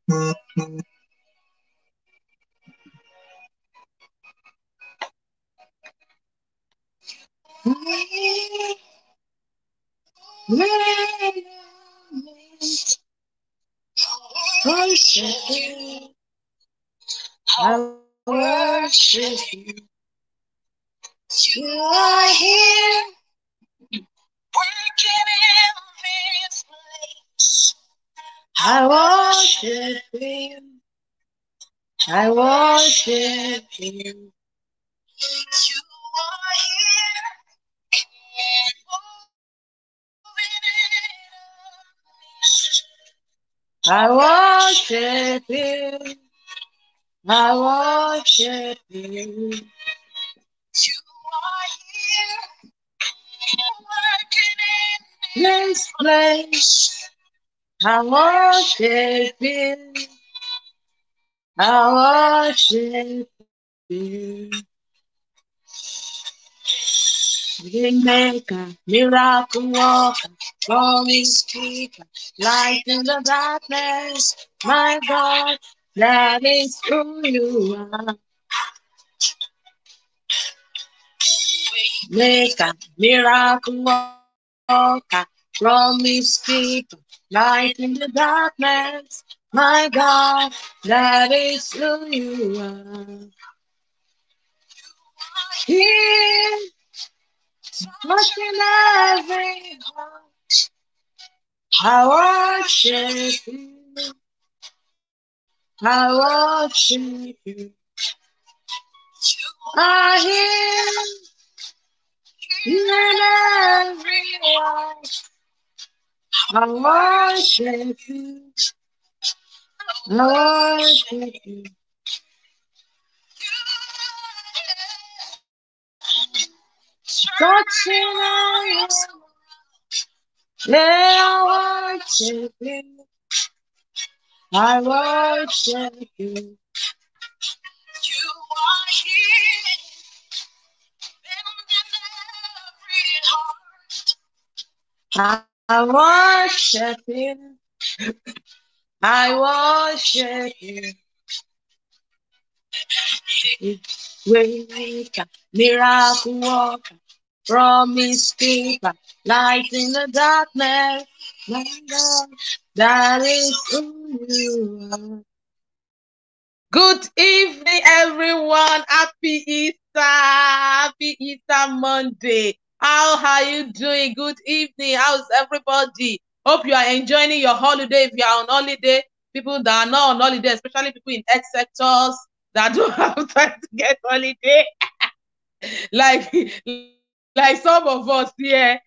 Worship you. I worship you. You are here, working in this place. I worship you. I worship you. You are here, I worship you. I worship you. You are here, working in this place. I worship you. I worship you. Maker, miracle worker, promise keeper, light in the darkness. My God, that is who you are. Maker, miracle worker, promise keeper, light in the darkness. My God, that is who you are. Here, touching every heart, I worship you. I worship you. I hear in every word. I worship you. I worship you. Touching my yeah, I worship you. I worship you. You are here in every heart. I worship you. I worship you. Waymaker, miracle worker, promise keeper, light in the darkness. My God, that is who you are. Good evening, everyone. Happy Easter. Happy Easter Monday. How are you doing? Good evening. How's everybody? Hope you are enjoying your holiday. If you are on holiday, people that are not on holiday, especially people in health sectors that don't have time to get holiday, like like some of us here,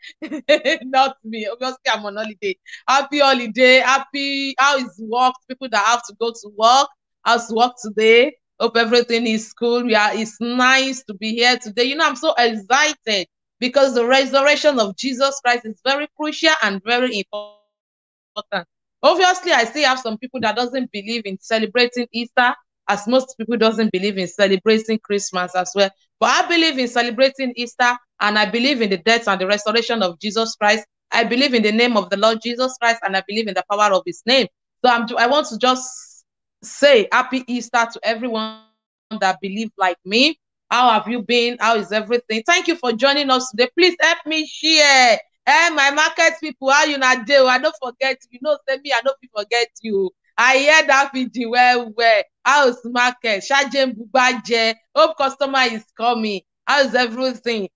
not me. Obviously, I'm on holiday. Happy holiday. Happy. How is work? People that have to go to work. How's work today? Hope everything is cool. Yeah, it's nice to be here today. You know, I'm so excited because the resurrection of Jesus Christ is very crucial and very important. Obviously, I still have some people that doesn't believe in celebrating Easter, as most people doesn't believe in celebrating Christmas as well. But I believe in celebrating Easter, and I believe in the death and the resurrection of Jesus Christ. I believe in the name of the Lord Jesus Christ, and I believe in the power of his name. So I want to just say happy Easter to everyone that believe like me. How have you been? How is everything? Thank you for joining us today. Please help me share. My market people, how you not do? I don't forget you. You know, send me, I don't forget you. I hear that video well. How's market? Shajem Bubaje. Hope customer is coming. How's everything?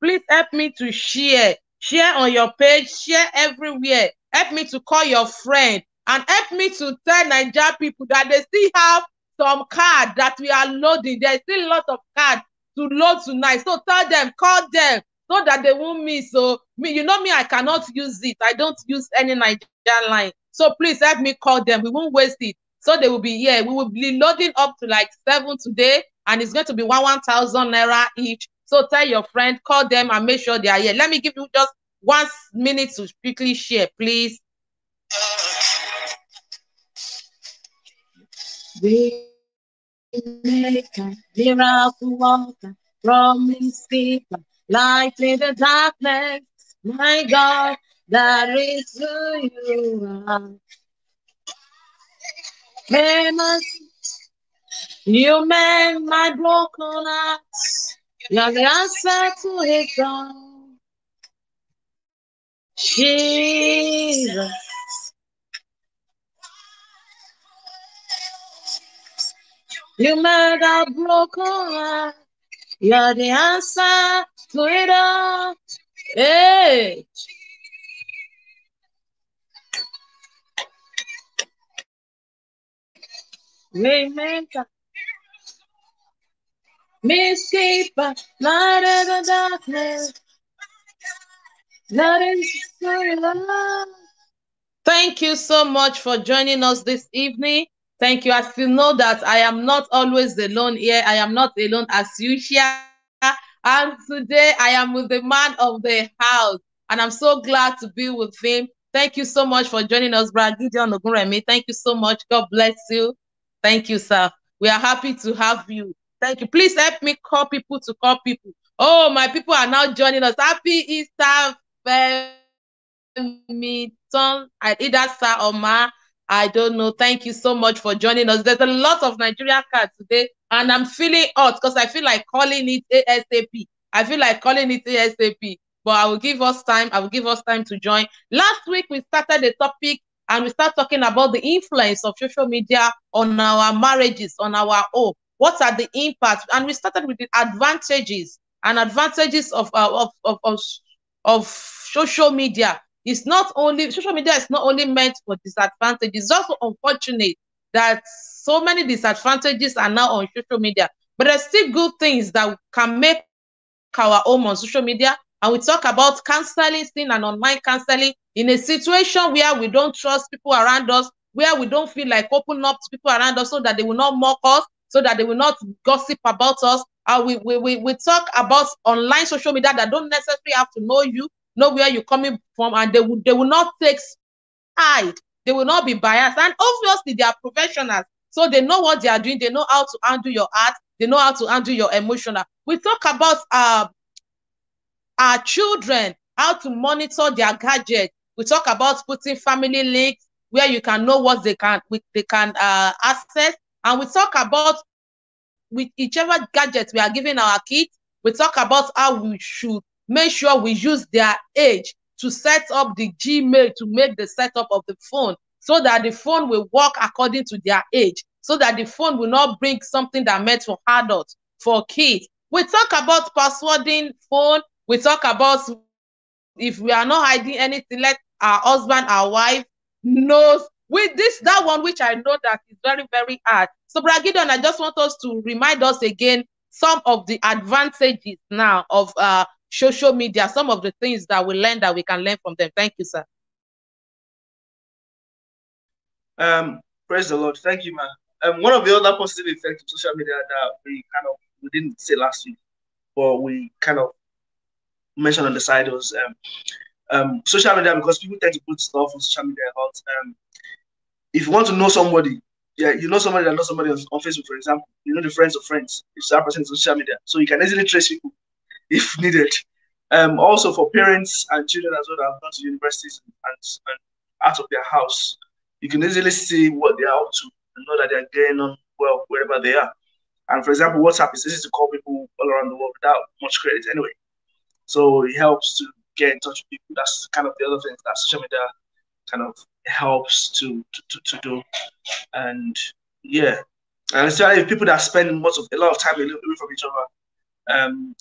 Please help me to share. Share on your page. Share everywhere. Help me to call your friend. And help me to tell Nigeria people that they still have some card that we are loading. There's still a lot of card to load tonight. So tell them, call them, so that they won't miss. So me, you know me, I cannot use it. I don't use any Nigerian line. So please help me call them. We won't waste it. So they will be here. We will be loading up to like 7 today, and it's going to be 1,000 naira each. So tell your friend, call them, and make sure they are here. Let me give you just 1 minute to quickly share, please. Waymaker, miracle worker, promise keeper, light in the darkness. My God, that is who you are. Famous, you mend my broken heart. You're the answer to it all. Jesus, you made a broken heart. You're the answer to it all. Hey, Waymaker, Mistkeeper, light in the darkness. That is so love. Thank you so much for joining us this evening. Thank you. As you know that I am not always alone here. I am not alone as usual. And today I am with the man of the house. And I'm so glad to be with him. Thank you so much for joining us, Brad Gideon Ogunremi. Thank you so much. God bless you. Thank you, sir. We are happy to have you. Thank you. Please help me call people to call people. Oh, my people are now joining us. Happy Easter, either sir or ma. I don't know. Thank you so much for joining us. There's a lot of Nigerian cards today, and I'm feeling hot because I feel like calling it ASAP. I feel like calling it ASAP. But I will give us time. I will give us time to join. Last week we started a topic and we start talking about the influence of social media on our marriages, on our home. What are the impacts? And we started with the advantages and advantages of social media. It's not only social media is not only meant for disadvantages. It's also unfortunate that so many disadvantages are now on social media. But there's still good things that can make our home on social media. And we talk about counseling, seeing and online counseling in a situation where we don't trust people around us, where we don't feel like open up to people around us so that they will not mock us, so that they will not gossip about us. We talk about online social media that don't necessarily have to know where you're coming from, and they will not take side. They will not be biased. And obviously, they are professionals. So they know what they are doing. They know how to handle your art. They know how to handle your emotional. We talk about our children, how to monitor their gadgets. We talk about putting family links where you can know what they can access. And we talk about with whichever gadget we are giving our kids, we talk about how we should make sure we use their age to set up the Gmail, to make the setup of the phone so that the phone will work according to their age, so that the phone will not bring something that meant for adults, for kids. We talk about passwording phone. We talk about if we are not hiding anything, let our husband, our wife knows. With this, that one, which I know that is very, very hard. So, Brad Gideon, I just want us to remind us again some of the advantages now of social media, some of the things that we learn that we can learn from them. Thank you, sir. Praise the Lord. Thank you, man. One of the other positive effects of social media that we didn't say last week, but we kind of mentioned on the side was social media, because people tend to put stuff on social media about if you want to know somebody, yeah, you know somebody that knows somebody on Facebook, for example, you know the friends of friends, it's that person on social media, so you can easily trace people if needed. Also for parents and children as well that have gone to universities and out of their house, you can easily see what they are up to and know that they are getting on well wherever they are. And for example, WhatsApp is easy to call people all around the world without much credit anyway. So it helps to get in touch with people. That's kind of the other thing that social media kind of helps to do. And yeah, and especially people that spend a lot of time away from each other.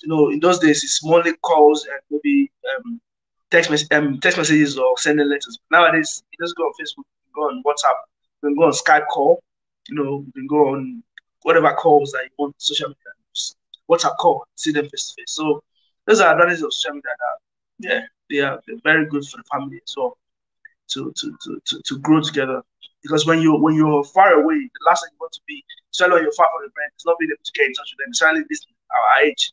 In those days, it's mostly calls and maybe text messages or sending letters. Nowadays, you just go on Facebook, you go on WhatsApp, you can go on Skype call, you can go on whatever calls that you want, social media, WhatsApp call, see them face to face. So those are advantages of social media that, yeah, they're very good for the family as well to grow together. Because when you're far away, the last thing you want to be, especially when you're far from your parents, is not being able to get in touch with them, especially this our age.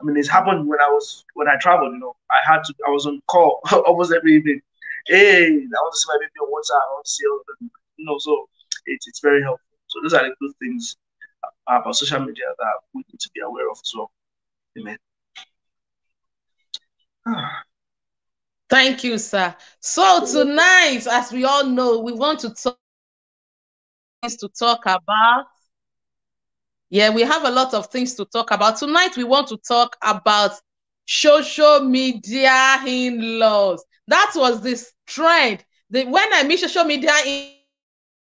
I mean, it's happened when I traveled. I was on call almost every evening. Hey, I want to see my baby on WhatsApp. I want to see all of them. So it's very helpful. So those are the good things about social media that we need to be aware of as well. Amen. Thank you, sir. So tonight, as we all know, we want to talk to talk about. Yeah, we have a lot of things to talk about. Tonight, we want to talk about social media in-laws. That was this trend. When I mean social media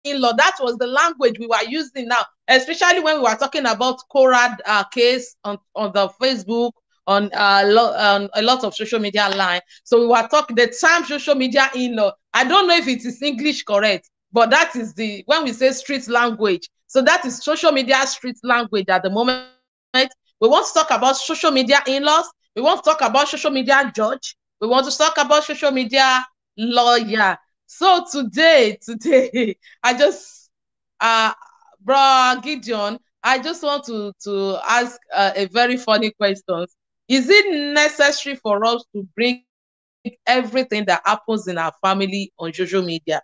in-law, that was the language we were using now, especially when we were talking about Cora case on the Facebook, on a lot of social media line. So we were talking the term social media in-law. I don't know if it is English correct, but that is when we say street language. So that is social media street language at the moment. We want to talk about social media in-laws. We want to talk about social media judge. We want to talk about social media lawyer. So today, I just, bro Gideon, I just want to ask a very funny question. Is it necessary for us to bring everything that happens in our family on social media?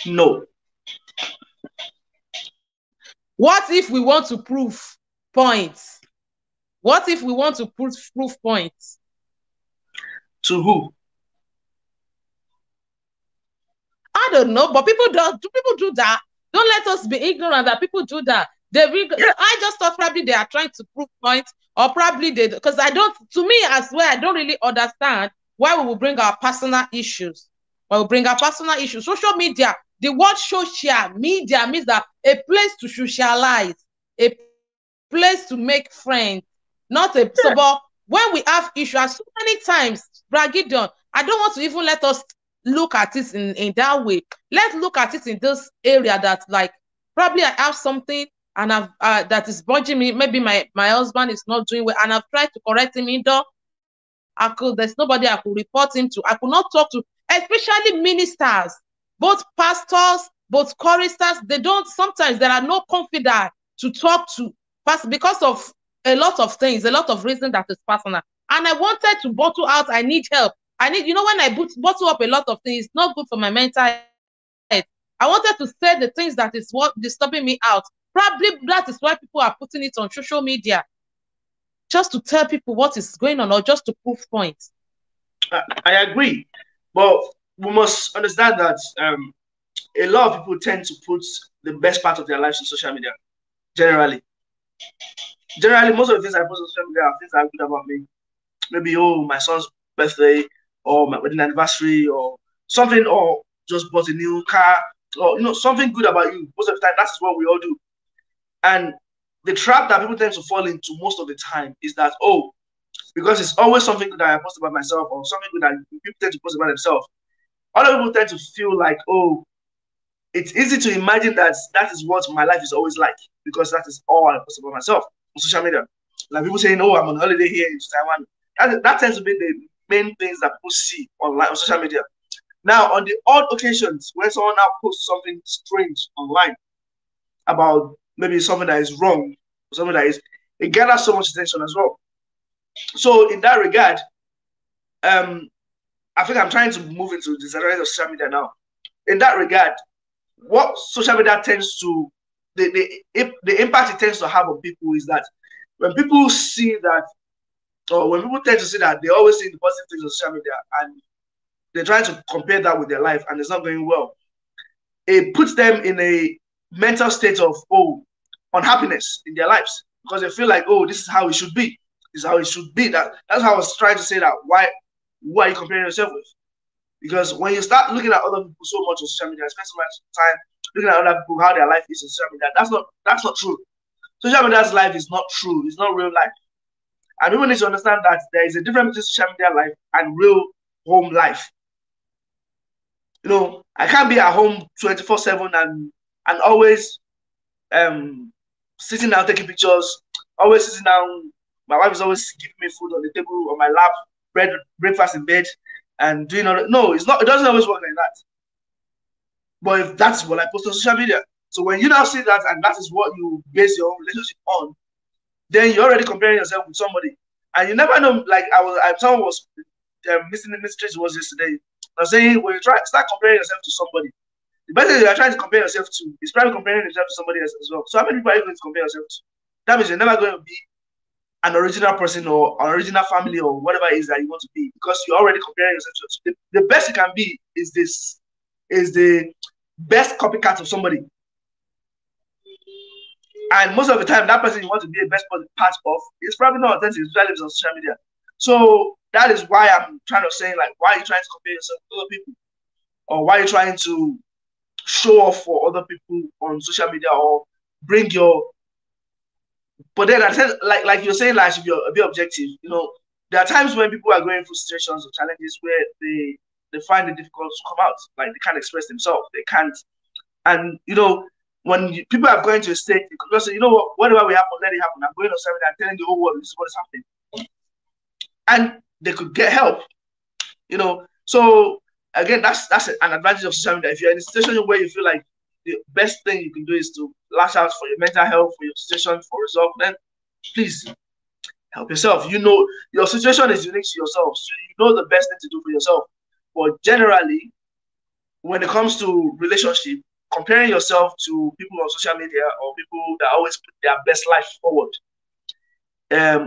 No. What if we want to prove points? What if we want to prove points? To who? I don't know, but people do that. Don't let us be ignorant that people do that. I just thought probably they are trying to prove points, or probably because to me as well, I don't really understand why we will bring our personal issues. Social media, the word social media means that a place to socialize, a place to make friends, not a so. But when we have issues, so many times, Gideon, I don't want to even let us look at it in that way. Let's look at it in this area that, like, probably I have something and I've that is bugging me. Maybe my husband is not doing well, and I've tried to correct him. There's nobody I could report him to. I could not talk to, especially ministers, both pastors, both choristers. Sometimes there are no confidant to talk to because of a lot of things, a lot of reasons that is personal. And I wanted to bottle out, I need help. When I bottle up a lot of things, it's not good for my mental health. I wanted to say the things that is what disturbing me out. Probably that is why people are putting it on social media, just to tell people what is going on, or just to prove points. I agree, but we must understand that a lot of people tend to put the best part of their lives on social media. Generally, most of the things I post on social media are things that are good about me. Maybe, my son's birthday, or my wedding anniversary, or something, or just bought a new car, or something good about you. Most of the time, that's what we all do. And the trap that people tend to fall into most of the time is that, because it's always something good that I post about myself, or something good that people tend to post about themselves, other people tend to feel like, it's easy to imagine that is what my life is always like, because that is all I post about myself on social media. Like people saying, I'm on holiday here in Taiwan. That tends to be the main things that people see online on social media. Now, on the odd occasions when someone now posts something strange online about maybe something that is wrong, or something that it gathers so much attention as well. So in that regard, I think I'm trying to move into the area of social media now. In that regard, what social media tends to, the impact it tends to have on people is that when people see that, or when people tend to see that, they always see the positive things on social media, and they're trying to compare that with their life, and it's not going well. It puts them in a mental state of unhappiness in their lives, because they feel like, this is how it should be. This is how it should be. That's how I was trying to say that. Who are you comparing yourself with? Because when you start looking at other people so much on social media, spend so much time looking at other people, how their life is on social media, that's not true. Social media's life is not true. It's not real life. And people need to understand that there is a difference between social media life and real home life. I can't be at home 24/7 and always sitting down taking pictures, always sitting down. My wife is always giving me food on the table, on my lap, breakfast in bed, and doing all that. No, it's not. It doesn't always work like that. But if that's what I post on social media, so when you now see that and that is what you base your own relationship on, then you're already comparing yourself with somebody, and you never know. Like someone was missing the message was yesterday. I was saying, when you start comparing yourself to somebody, the best thing you are trying to compare yourself to is probably comparing yourself to somebody else as well. So how many people are you going to compare yourself to? That means you're never going to be an original person or an original family or whatever it is that you want to be, because you're already comparing yourself to. The best you can be is is the best copycat of somebody. And most of the time, that person you want to be a best part of is probably not authentic, especially on social media. So that is why I'm trying to say, like, why are you trying to compare yourself with other people? Or why are you trying to show off for other people on social media or bring your... But then I said, like you're saying, like, if you're a bit objective, you know, there are times when people are going through situations or challenges where they find it difficult to come out. Like, they can't express themselves. They can't. And, you know, when people are going to a state, you could say, you know what, whatever will happen, let it happen. I'm going on something and telling the whole world this is what is happening. And they could get help, you know. So again, that's an advantage of social media. If you're in a situation where you feel like the best thing you can do is to lash out for your mental health, for your situation, for resolve, then please help yourself. You know, your situation is unique to yourself, so you know the best thing to do for yourself. But generally, when it comes to relationship, comparing yourself to people on social media or people that always put their best life forward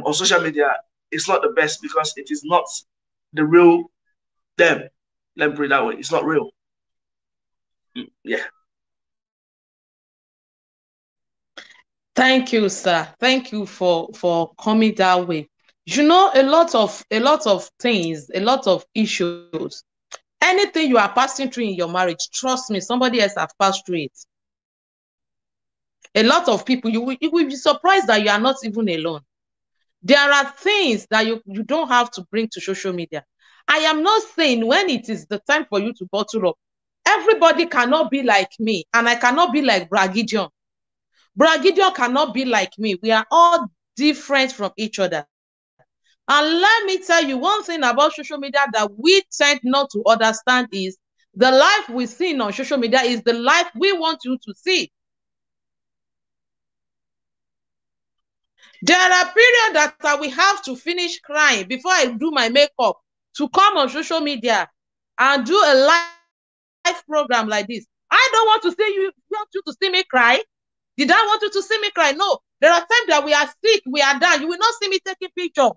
on social media, it's not the best, because it is not the real them. Let me put it that way. It's not real. Yeah. Thank you, sir. Thank you for coming that way. You know, a lot of things, a lot of issues. Anything you are passing through in your marriage, trust me, somebody else has passed through it. A lot of people, you will be surprised that you are not even alone. There are things that you don't have to bring to social media. I am not saying when it is the time for you to bottle up, everybody cannot be like me, and I cannot be like Bragidion. Bragidion cannot be like me. We are all different from each other. And let me tell you one thing about social media that we tend not to understand is the life we see on social media is the life we want you to see. There are periods that we have to finish crying before I do my makeup to come on social media and do a live program like this. I don't want to see you, want you to see me cry. Did I want you to see me cry? No. There are times that we are sick, we are down. You will not see me taking picture.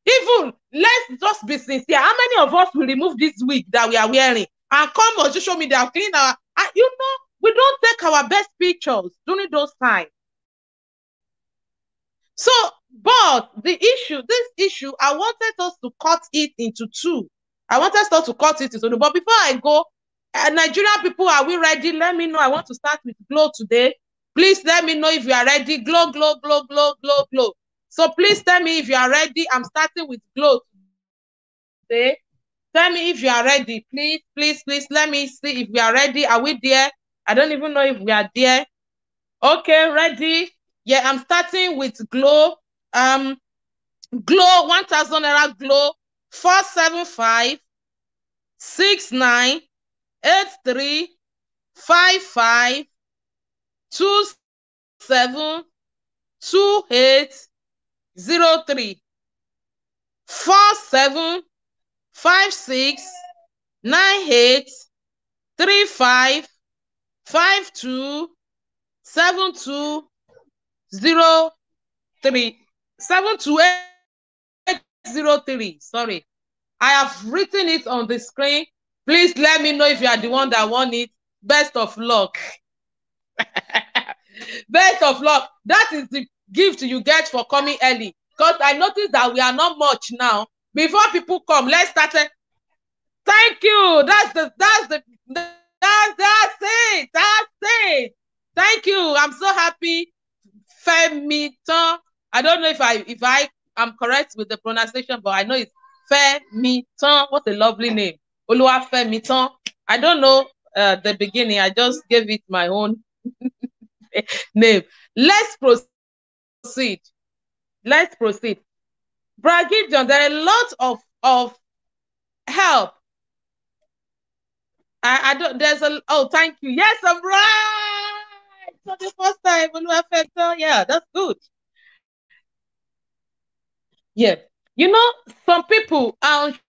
Even, let's just be sincere. How many of us will remove this wig that we are wearing and come on social media and clean our... you know, we don't take our best pictures during those times. So, but this issue, I wanted us to cut it into two. I wanted us to cut it into two. But before I go, Nigerian people, are we ready? Let me know. I want to start with Glow today. Please let me know if you are ready. Glow, glow, glow, glow, glow, glow. So please tell me if you are ready. I'm starting with Glow today. Tell me if you are ready. Please, please, please. Let me see if we are ready. Are we there? I don't even know if we are there. Okay, ready? Yeah, I'm starting with Glow. Glow 1,000 naira. Glow 475 69 83 55 27 28 03 47 56 98 35 52 72 03 72803. Sorry, I have written it on the screen. Please let me know if you are the one that won it. Best of luck. Best of luck. That is the gift you get for coming early. Because I noticed that we are not much now. Before people come, let's start. Thank you. That's it. Thank you. I'm so happy. Femiton. I don't know if I am correct with the pronunciation, but I know it's Femiton. What a lovely name. Oluwafemiton. I don't know the beginning. I just gave it my own name. Let's proceed. Let's proceed. Bragidion, there are a lot of help. I don't, there's a, oh, thank you. Yes, I'm right. So the first time, yeah, that's good. Yeah. You know, some people are on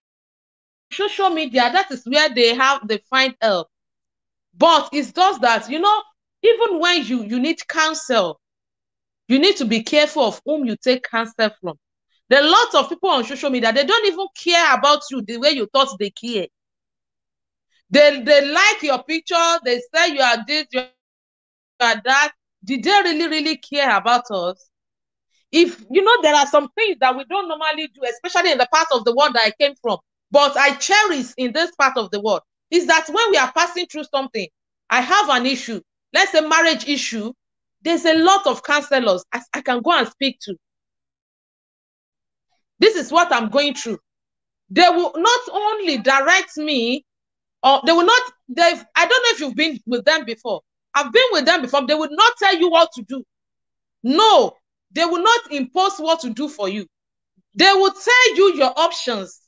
social media, that is where they find help. But it's just that, you know, even when you need counsel, you need to be careful of whom you take counsel from. There are lots of people on social media, they don't even care about you the way you thought they care. They like your picture. They say you are this, you are that. Did they really care about us? If you know, there are some things that we don't normally do, especially in the part of the world that I came from, but I cherish in this part of the world, is that when we are passing through something, I have an issue, let's say marriage issue, there's a lot of counselors I can go and speak to. This is what I'm going through. They will not only direct me, or they will not, I don't know if you've been with them before. I've been with them before. They will not tell you what to do. No, they will not impose what to do for you. They will tell you your options.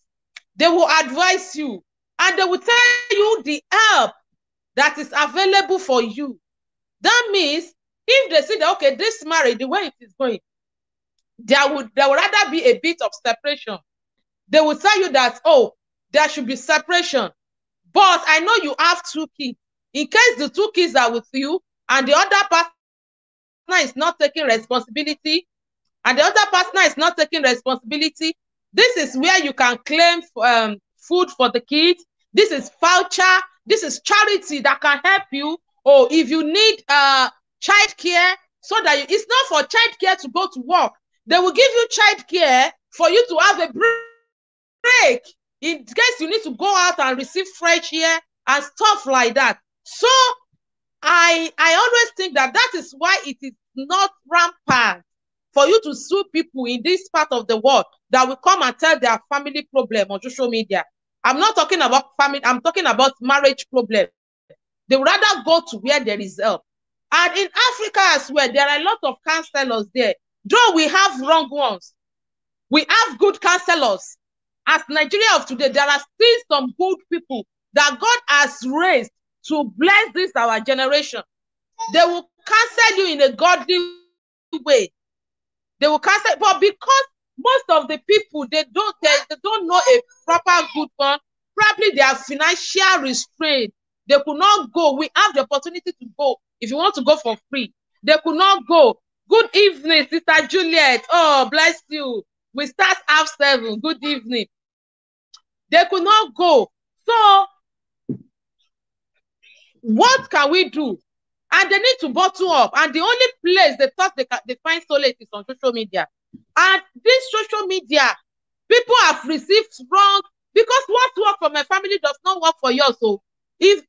They will advise you. And they will tell you the help that is available for you. That means if they see that, okay, this marriage, the way it is going, there would rather be a bit of separation. They will tell you that, oh, there should be separation. But I know you have 2 kids. In case the 2 kids are with you and the other partner is not taking responsibility, this is where you can claim food for the kids. This is voucher. This is charity that can help you. Or if you need child care, so that it's not for child care to go to work. They will give you child care for you to have a break in case you need to go out and receive fresh air and stuff like that. So I always think that is why it is not rampant for you to sue people in this part of the world that will come and tell their family problem on social media. I'm not talking about family, I'm talking about marriage problem. They would rather go to where there is help. And in Africa as well, there are a lot of counselors there. Though we have wrong ones, we have good counselors. As Nigeria of today, there are still some good people that God has raised to bless this our generation. They will counsel you in a godly way. They will counsel, but because most of the people they don't know a proper good one, probably they are financial restraint. They could not go. We have the opportunity to go. If you want to go for free, they could not go. Good evening, Sister Juliet. Oh, bless you. We start 7:30. Good evening. They could not go. So what can we do? And they need to bottle up. And the only place they thought they find solace is on social media. And this social media, people have received wrong, because what works for my family does not work for yours. So if,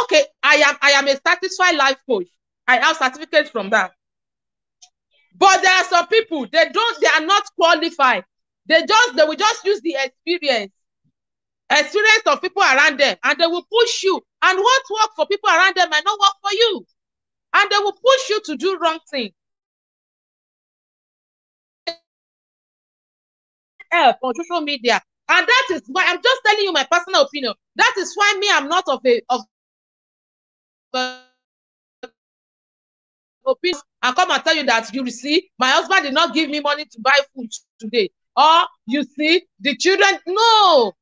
okay, I am a satisfied life coach. I have certificates from that. But there are some people, they are not qualified. They will just use the experience of people around them, and they will push you. And what works for people around them might not work for you. And they will push you to do wrong things. Help on social media. And that is why I'm just telling you my personal opinion. That is why me, I'm not of opinion and come and tell you that, you see, my husband did not give me money to buy food today. Or you see, the children, no.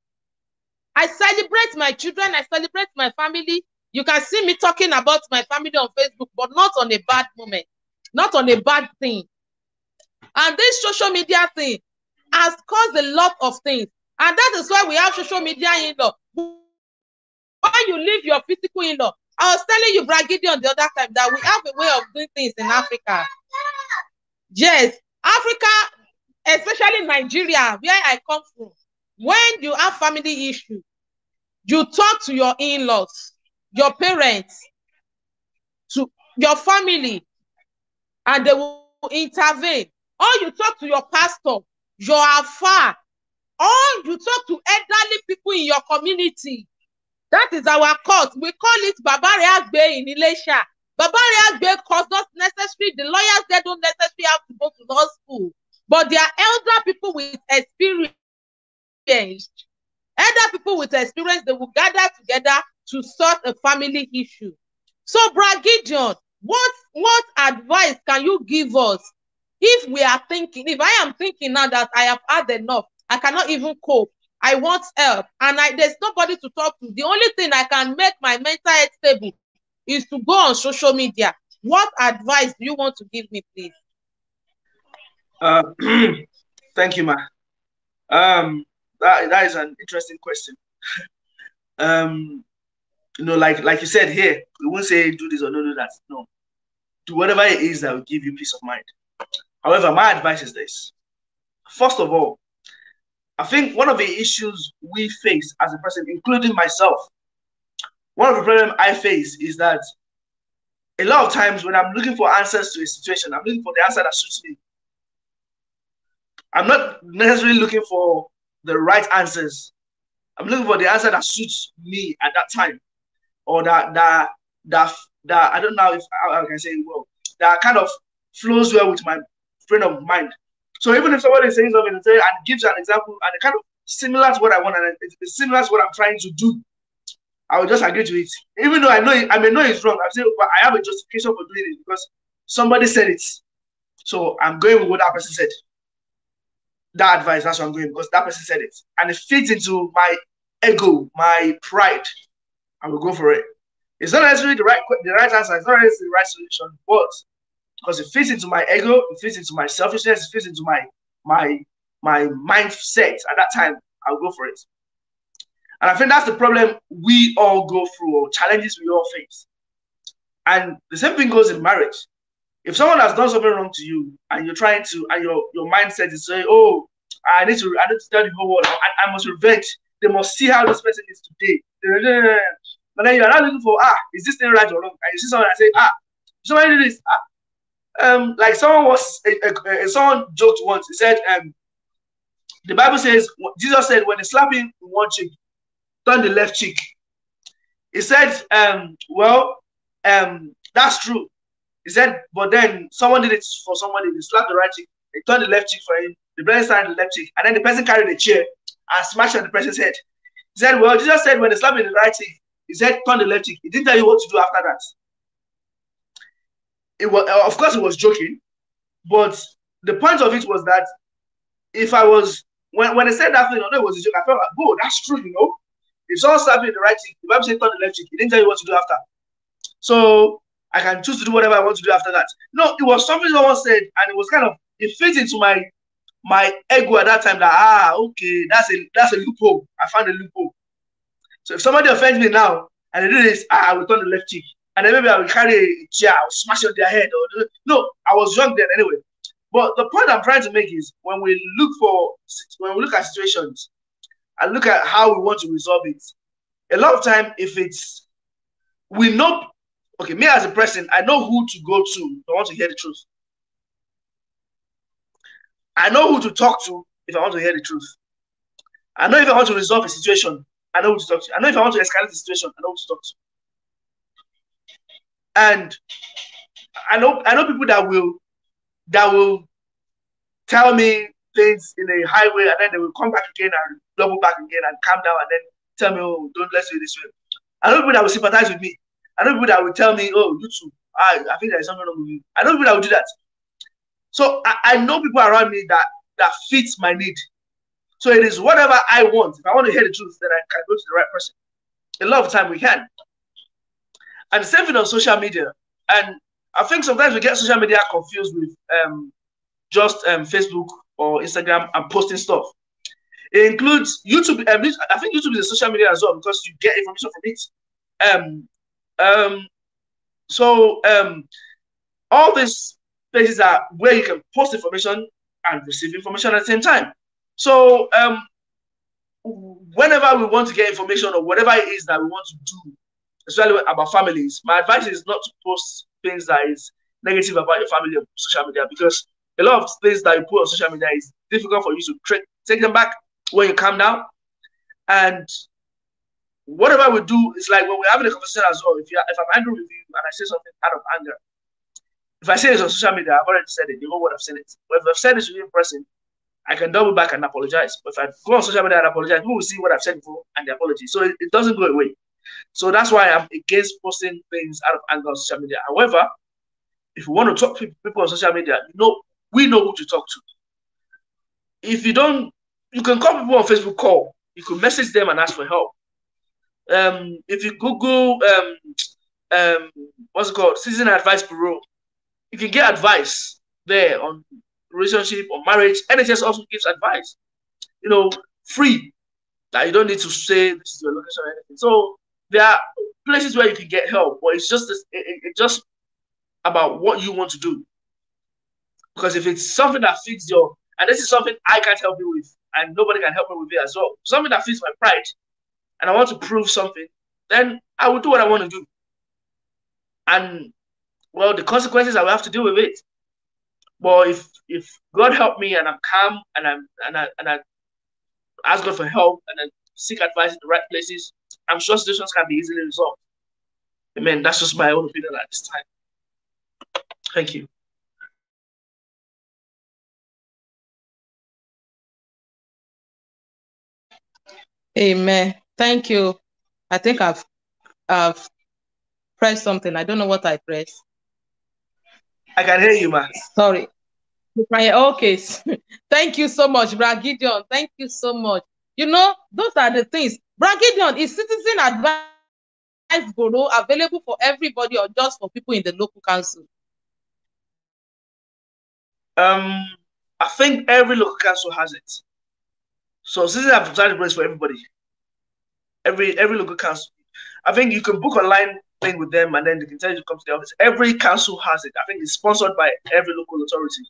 I celebrate my children. I celebrate my family. You can see me talking about my family on Facebook, but not on a bad moment, not on a bad thing. And this social media thing has caused a lot of things. And that is why we have social media in-law. When you leave your physical in-law, I was telling you, Bragidion, the other time, that we have a way of doing things in Africa. Yes, Africa, especially Nigeria, where I come from, when you have family issues, you talk to your in-laws, your parents, to your family, and they will intervene. Or you talk to your pastor, your alpha, or you talk to elderly people in your community. That is our court. We call it Babariagbe in Ilesha. Babariagbe cause not necessary. The lawyers, they don't necessarily have to go to law school, but they are elder people with experience. Elder people with experience, they will gather together to sort a family issue. So, Bragidion, what advice can you give us if we are thinking, if I am thinking now that I have had enough, I cannot even cope, I want help, and there's nobody to talk to. The only thing I can make my mental health stable is to go on social media. What advice do you want to give me, please? Thank you, ma. That is an interesting question. Like you said here, we won't say do this or don't do that. No, do whatever it is that will give you peace of mind. However, my advice is this. First of all, I think one of the issues we face as a person, including myself, one of the problems I face is that a lot of times when I'm looking for answers to a situation, I'm looking for the answer that suits me. I'm not necessarily looking for the right answers. I'm looking for the answer that suits me at that time, or that I don't know if I can say it well, that kind of flows well with my frame of mind. So even if somebody is saying something and gives an example and it kind of similar to what I want and it's similar to what I'm trying to do, I will just agree to it. Even though I may know it's wrong, I'm saying, but I have a justification for doing it because somebody said it. So I'm going with what that person said. That advice, that's what I'm going because that person said it. And it fits into my ego, my pride. I will go for it. It's not necessarily the right answer, it's not necessarily the right solution, but because it fits into my ego, it fits into my selfishness, it fits into my mindset at that time, I'll go for it. And I think that's the problem we all go through, or challenges we all face. And the same thing goes in marriage. If someone has done something wrong to you and you're trying to, and your mindset is saying, oh, I need to tell the whole world, I must revenge. They must see how this person is today. But then you're not looking for, is this thing right or wrong? And you see someone and say, somebody did this. Like someone joked once. He said, the Bible says, Jesus said, when they slap him in one cheek, turn the left cheek. He said, that's true. He said, but then someone did it for somebody. They slapped the right cheek, they turned the left cheek for him. The brother started the left cheek, and then the person carried a chair and smashed on the person's head. He said, well, Jesus said, when they slapped in the right cheek, he said, turn the left cheek. He didn't tell you what to do after that. It was, of course, he was joking, but the point of it was that if I was, when they said that thing, although it was a joke, I felt like, oh, that's true, If someone slapped me in the right cheek, the Bible said turn the left cheek, he didn't tell you what to do after. So I can choose to do whatever I want to do after that. No, it was something someone said, and it was kind of, it fits into my ego at that time that, okay, that's a loophole. I found a loophole. So if somebody offends me now and they do this, I will turn the left cheek. And then maybe I will carry a chair, I will smash on their head. No, I was young then anyway. But the point I'm trying to make is when we look at situations and look at how we want to resolve it, a lot of time we know, okay, me as a person, I know who to go to if I want to hear the truth. I know who to talk to if I want to hear the truth. I know if I want to resolve a situation, I know who to talk to. I know if I want to escalate the situation, I know who to talk to. And I know people that will tell me things in a high way, and then they will come back again and double back again and calm down and then tell me, oh, let's do it this way. I know people that will sympathize with me. I know people that will tell me, oh, you too, I think there is something wrong with you. I know people that will do that. So I know people around me that fits my need. So it is whatever I want. If I want to hear the truth, then I can go to the right person. A lot of time we can. And the same thing on social media. And I think sometimes we get social media confused with just Facebook or Instagram and posting stuff. It includes YouTube. I think YouTube is a social media as well because you get information from it. So all these places are where you can post information and receive information at the same time. So whenever we want to get information or whatever it is that we want to do, especially about families, my advice is not to post things that is negative about your family on social media, because a lot of things that you put on social media is difficult for you to take them back when you calm down. And whatever we do is like when we're having a conversation as well. If I'm angry with you and I say something out of anger, if I say it's on social media, I've already said it. You know what I've said it. But if I've said it to you in person, I can double back and apologize. But if I go on social media and apologize, people will see what I've said before and the apology. So it doesn't go away. So that's why I'm against posting things out of anger on social media. However, if you want to talk to people on social media, we know who to talk to. If you don't, you can call people on Facebook call. You can message them and ask for help. If you Google what's it called, Citizen Advice Bureau, you can get advice there on relationship or marriage. NHS also gives advice, free. Like, you don't need to say this is your location or anything. So there are places where you can get help, but it's just it's just about what you want to do. Because if it's something that fits your, and this is something I can't help you with, and nobody can help me with it as well, something that fits my pride, and I want to prove something, then I will do what I want to do. And well, the consequences I will have to deal with it. But if God help me and I'm calm and I ask God for help and I seek advice in the right places, I'm sure situations can be easily resolved. Amen. That's just my own opinion at this time. Thank you. Amen. Thank you. I think I've pressed something. I don't know what I pressed. I can hear you, man. Sorry. Okay. Thank you so much, Brad Gideon. Thank you so much. You know, those are the things. Brad Gideon, is Citizen Advice Bureau available for everybody or just for people in the local council? I think every local council has it. So Citizen Advice Bureau is for everybody. Every local council. I think you can book online thing with them and then they can tell you to come to the office. Every council has it. I think it's sponsored by every local authority.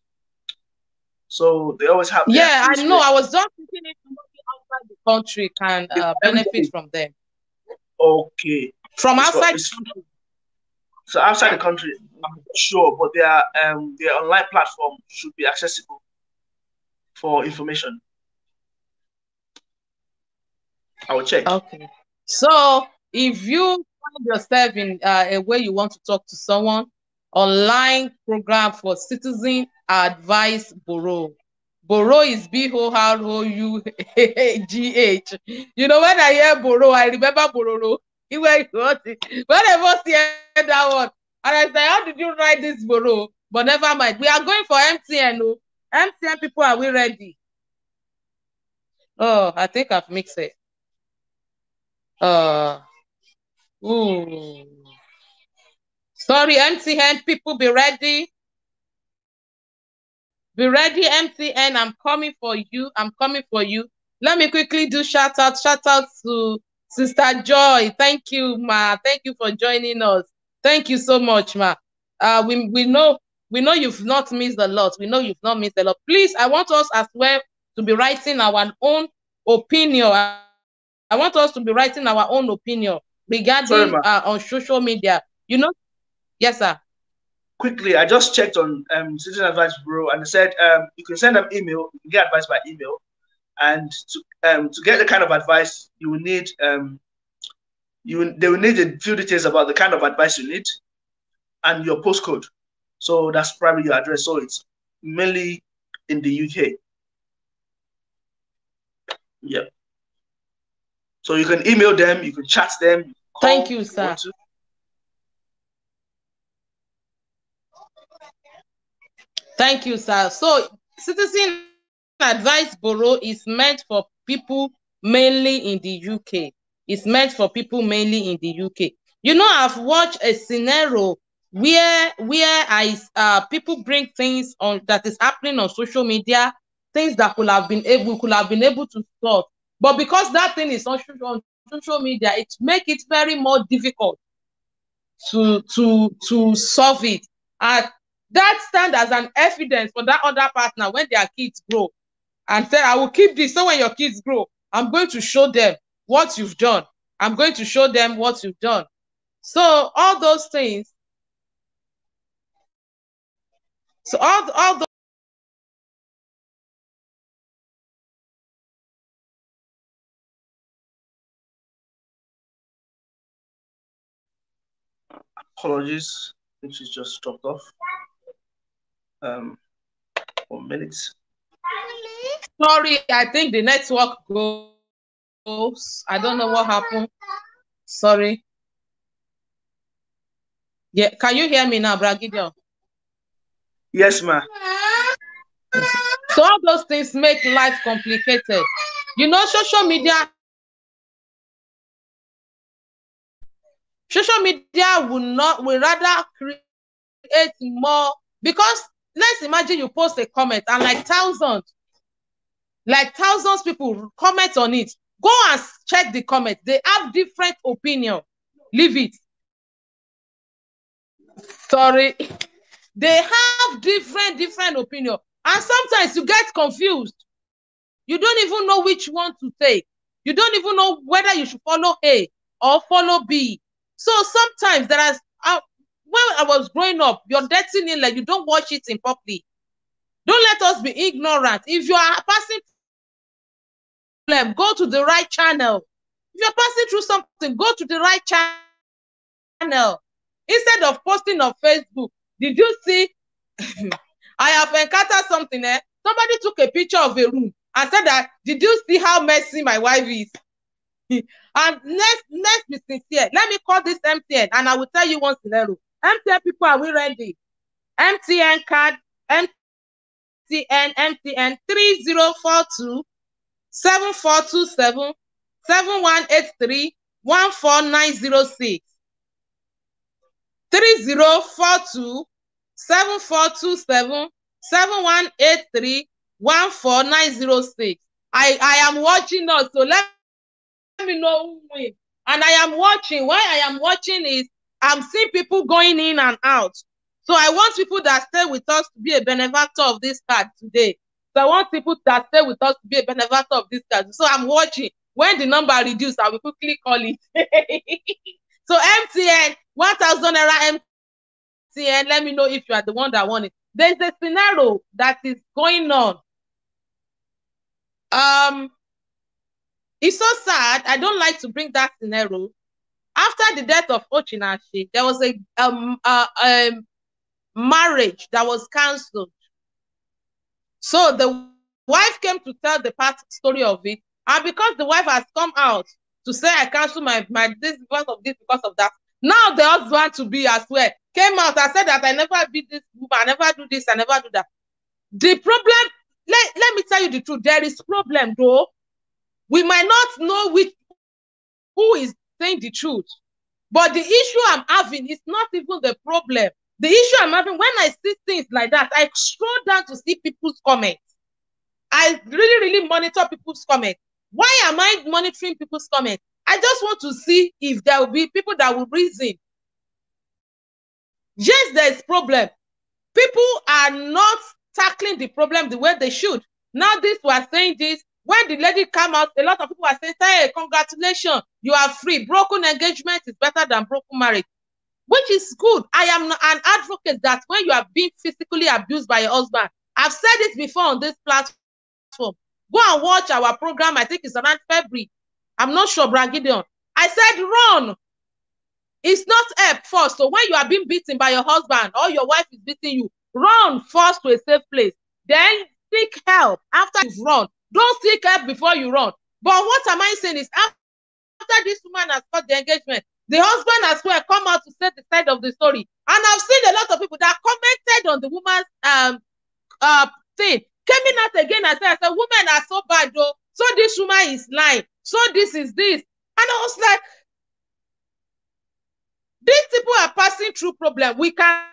So they always have. Yeah, I know. I was just thinking if somebody outside the country can benefit from them. Okay. From outside. So outside the country, I'm not sure, but their online platform should be accessible for information. I will check. Okay. So if you find yourself in a way you want to talk to someone, online program for Citizen Advice Bureau. Bureau is Borough. You know, when I hear Bureau, I remember Bororo. Whenever I hear that one, and I say, how did you write this Bureau? But never mind. We are going for MTN. Oh. MTN people, are we ready? Oh, I think I've mixed it. Sorry, MTN people, be ready. Be ready, MTN. I'm coming for you. I'm coming for you. Let me quickly do shout out. Shout out to Sister Joy. Thank you, ma. Thank you for joining us. Thank you so much, ma. We know you've not missed a lot. We know you've not missed a lot. Please, I want us as well to be writing our own opinion. I want us to be writing our own opinion regarding on social media. You know, yes, sir. Quickly, I just checked on Citizen Advice Bureau and they said you can send them email, you can get advice by email, and to get the kind of advice you will need, they will need a few details about the kind of advice you need and your postcode. So that's probably your address. So it's mainly in the UK. Yep. So you can email them, you can chat them. Thank you, sir. Thank you, sir. So Citizen Advice Bureau is meant for people mainly in the UK. It's meant for people mainly in the UK. You know, I've watched a scenario where people bring things on that is happening on social media, things that we could have been able to solve. But because that thing is on social media, it makes it very more difficult to solve it. That stand as an evidence for that other partner when their kids grow and say, I will keep this. So when your kids grow, I'm going to show them what you've done. I'm going to show them what you've done. So all those things. So all those. Apologies, I think she's just dropped off. 1 minute. Sorry, I think the network goes. I don't know what happened. Sorry. Yeah, can you hear me now, Brad Gideon? Yes, ma'am. So all those things make life complicated. You know, social media will rather create more, because let's imagine you post a comment and like thousands people comment on it. Go and check the comments. They have different opinion. Leave it. Sorry. They have different opinion. And sometimes you get confused. You don't even know which one to take. You don't even know whether you should follow A or follow B. So sometimes there are, when I was growing up, your destiny, like you don't watch it in public. Don't let us be ignorant. If you are passing problem, go to the right channel. If you're passing through something, go to the right channel. Instead of posting on Facebook, did you see? I have encountered something. Somebody took a picture of a room and said that, did you see how messy my wife is? And let's be sincere. Let me call this MTN and I will tell you one scenario. MTN people, are we ready? MTN card, MTN 3042 7427 7183 14906 3042 7427 7183 14906. I am watching us, so let me know who wins. And I am watching. Why I am watching is I'm seeing people going in and out. So I want people that stay with us to be a benefactor of this card today. So I want people that stay with us to be a benefactor of this card. So I'm watching. When the number reduces, I will quickly call it. So MTN, 1,000 naira MTN. Let me know if you are the one that won it. There's a scenario that is going on. It's so sad. I don't like to bring that scenario. After the death of Ochinachi, there was a marriage that was cancelled. So the wife came to tell the part story of it, and because the wife has come out to say I cancel my this because of this, because of that, now the husband to be as well came out and said that I never beat this woman, I never do this, I never do that. The problem, let me tell you the truth, there is problem though. We might not know who is saying the truth, but the issue I'm having is not even the problem. The issue I'm having, when I see things like that, I scroll down to see people's comments. I really monitor people's comments. Why am I monitoring people's comments? I just want to see if there will be people that will reason. Yes, there's problem. People are not tackling the problem the way they should. Now this was saying this. When the lady came out, a lot of people are saying, hey, congratulations, you are free. Broken engagement is better than broken marriage, which is good. I am an advocate that when you are being physically abused by your husband, I've said it before on this platform. Go and watch our program. I think it's around February. I'm not sure, Brad Gideon. I said, run. It's not help first. So when you are being beaten by your husband or your wife is beating you, run first to a safe place. Then seek help after you've run. Don't seek help before you run. But what am I saying is, after this woman has got the engagement, the husband as well come out to say the side of the story. And I've seen a lot of people that commented on the woman's thing, came in out again and said, women are so bad though. So this woman is lying. So this is this. And I was like, these people are passing through problem. We can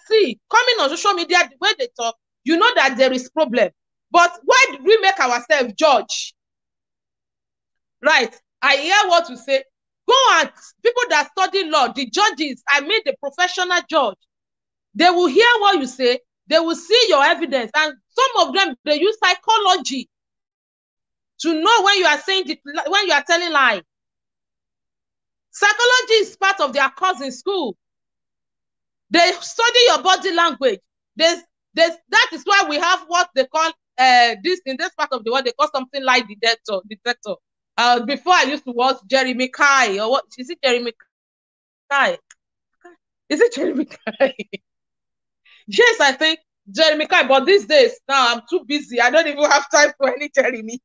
see, coming on social media, the way they talk, you know that there is problem. But why do we make ourselves judge? Right. I hear what you say. Go and people that study law, the judges, I mean the professional judge, they will hear what you say. They will see your evidence. And some of them, they use psychology to know when you are saying, when you are telling lies. Psychology is part of their course in school. They study your body language. That is why we have what they call this in this part of the world, they call something like detector. Before I used to watch Jeremy Kyle, or what is it, Jeremy Kyle? Is it Jeremy Kyle? Yes, I think Jeremy Kyle, but these days now I'm too busy. I don't even have time for any Jeremy.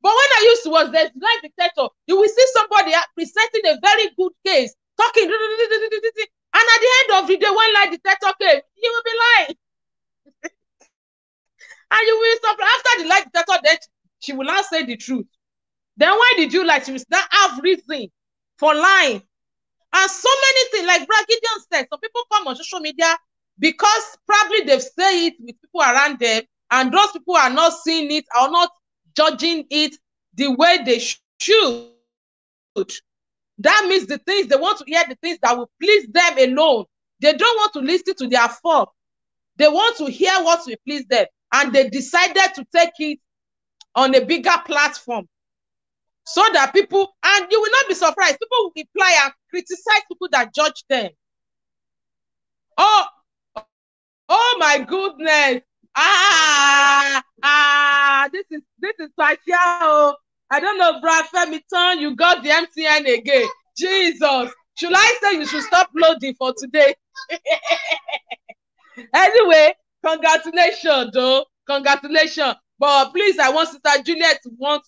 But when I used to watch this lie detector, you will see somebody presenting a very good case, talking, and at the end of the day, when lie detector came, you will be lying. And you will stop after the lie detector, then she will not say the truth. Then why did you lie? She will not have reason for lying. And so many things, like Brad Gideon said, some people come on social media because probably they've said it with people around them, and those people are not seeing it or not judging it the way they should. That means the things they want to hear, the things that will please them alone. They don't want to listen to their fault. They want to hear what will please them. And they decided to take it on a bigger platform. So that people, and you will not be surprised, people will reply and criticize people that judge them. Oh my goodness. This is partial. I don't know, Brad Femiton, you got the MTN again. Jesus. Should I say you should stop loading for today? Anyway, congratulations, though. Congratulations. But please, I want Sister Juliet to win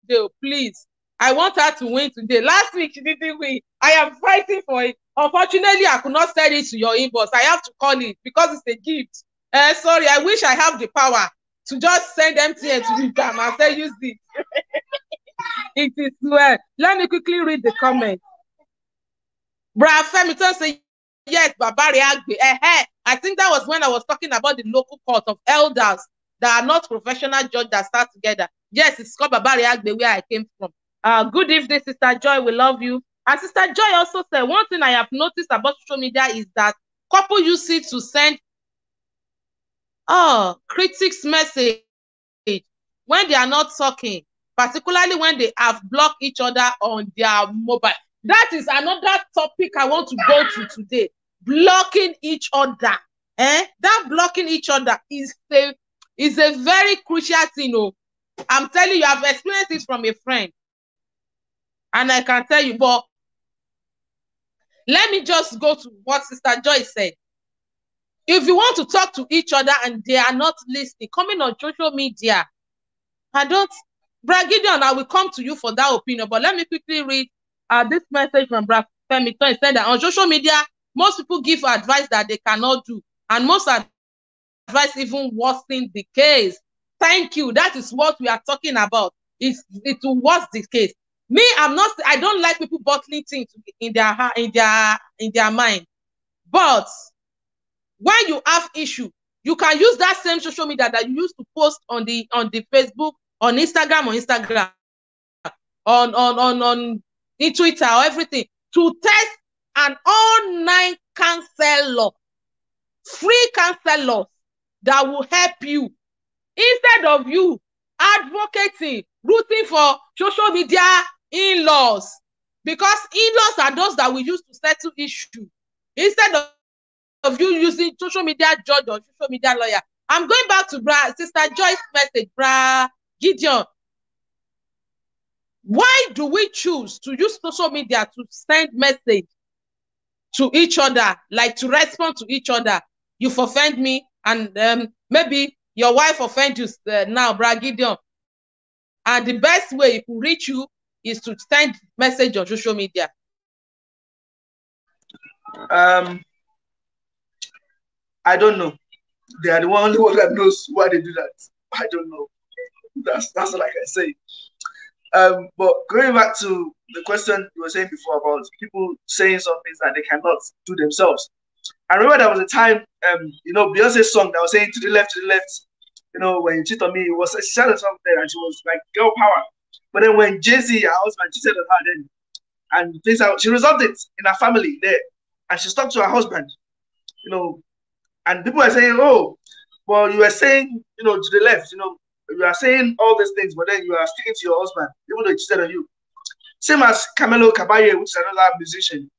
today. Please. I want her to win today. Last week, she didn't win. I am fighting for it. Unfortunately, I could not send it to your inbox. I have to call it because it's a gift. Sorry, I wish I have the power to just send MTN to you and say, use this. It is well. Let me quickly read the comment. Brad Femiton say, yes, Babari Agbe. I think that was when I was talking about the local court of elders that are not professional judges that start together. Yes, it's called Babari Agbe, where I came from. Good evening, Sister Joy. We love you. And Sister Joy also said, one thing I have noticed about social media is that couple use it to send critics message when they are not talking, particularly when they have blocked each other on their mobile. That is another topic I want to go to today. Blocking each other. That blocking each other is a very crucial thing. Oh. I'm telling you, I've experienced this from a friend. And I can tell you, but let me just go to what Sister Joy said. If you want to talk to each other and they are not listening, coming on social media, Brad Gideon, I will come to you for that opinion, but let me quickly read this message from Brad Femiton. He said that on social media, most people give advice that they cannot do, and most advice even worsen the case. Thank you. That is what we are talking about. It will worsen the case. Me, I don't like people bottling things in their mind. But when you have issue, you can use that same social media that you used to post on the Facebook, on Instagram, on in Twitter or everything to test an online counselor, free counselors that will help you instead of you advocating, rooting for social media in-laws, because in-laws are those that we use to settle issues instead of you using social media judge or social media lawyer. I'm going back to Sister Joy's message, Gideon. Why do we choose to use social media to send message to each other, like to respond to each other? You've offended me, and maybe your wife offend you now, Gideon. And the best way it will reach you is to send message on social media. I don't know. They are the only one that knows why they do that. I don't know. That's all I can say. But going back to the question you were saying before about people saying some things that they cannot do themselves. I remember there was a time, Beyonce's song that was saying to the left, when you cheat on me, it was, she said something there and she was like, girl power. But then when Jay-Z, her husband, cheated on her then, and things out, she resolved it in her family there, and she stuck to her husband, and people are saying, oh, well, you were saying, to the left, you are saying all these things, but then you are sticking to your husband, even though he cheated on you. Same as Camilo Caballé, which is another musician.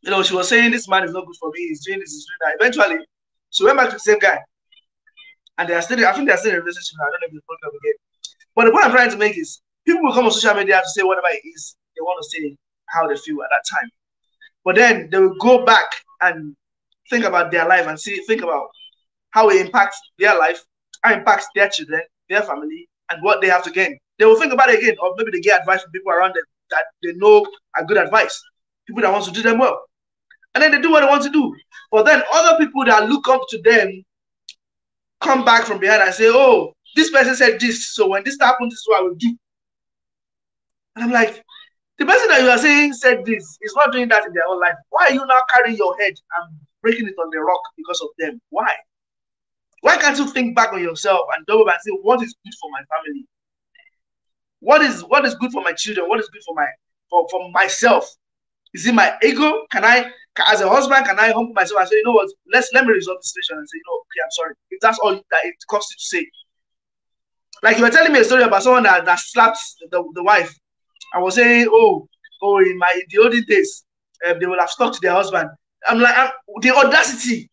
She was saying, this man is not good for me, he's doing this, he's doing that. Eventually, she went back to the same guy. And I think they're still in a relationship now. I don't know if they're broken up again. But the point I'm trying to make is, people will come on social media to say whatever it is they want to say, how they feel at that time. But then they will go back and think about their life and think about how it impacts their life, how it impacts their children, their family, and what they have to gain. They will think about it again, or maybe they get advice from people around them that they know are good advice, people that want to do them well. And then they do what they want to do. But then other people that look up to them come back from behind and say, oh, this person said this, so when this happens, this is what I will do. And I'm like, the person that you are saying said this is not doing that in their own life. Why are you now carrying your head and breaking it on the rock because of them? Why? Why can't you think back on yourself and double back and say, what is good for my family? What is good for my children? What is good for for myself? Is it my ego? Can I, as a husband, can I humble myself and say, you know what, let me resolve the situation and say, okay, I'm sorry. If that's all that it costs you to say. Like you were telling me a story about someone that slapped the wife. I was saying, in the olden days, they will have stuck to their husband. I'm like, the audacity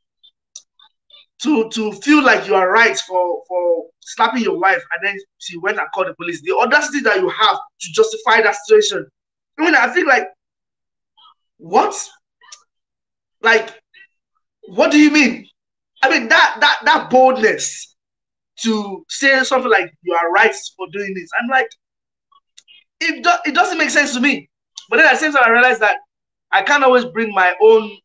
to feel like you are right for slapping your wife, and then she went and called the police. The audacity that you have to justify that situation. I mean, I think like, what? Like, what do you mean? I mean, that boldness to say something like you are right for doing this. I'm like, it doesn't make sense to me. But then at the same time, I realized that I can't always bring my own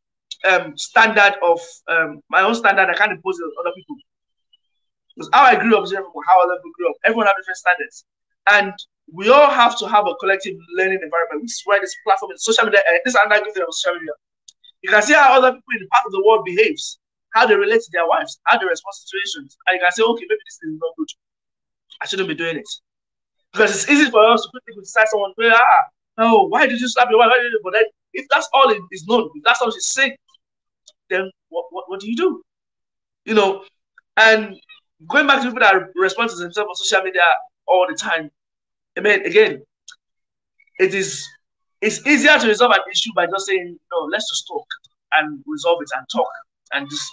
standard of I can't impose it on other people. Because how I grew up is different from how other people grew up. Everyone has different standards, and we all have to have a collective learning environment. Which is why this platform is social media. This is another good thing of social media. You can see how other people in the part of the world behaves, how they relate to their wives, how they respond to situations, and you can say, okay, maybe this is not good. I shouldn't be doing it. Because it's easy for us to quickly criticize someone. Oh, why did you slap your wife? But then, if that's all it is known, if that's all she's saying, then what do you do? You know, and going back to people that respond to themselves on social media all the time. I mean, again, it's easier to resolve an issue by just saying, no, let's just talk and resolve it and talk and just,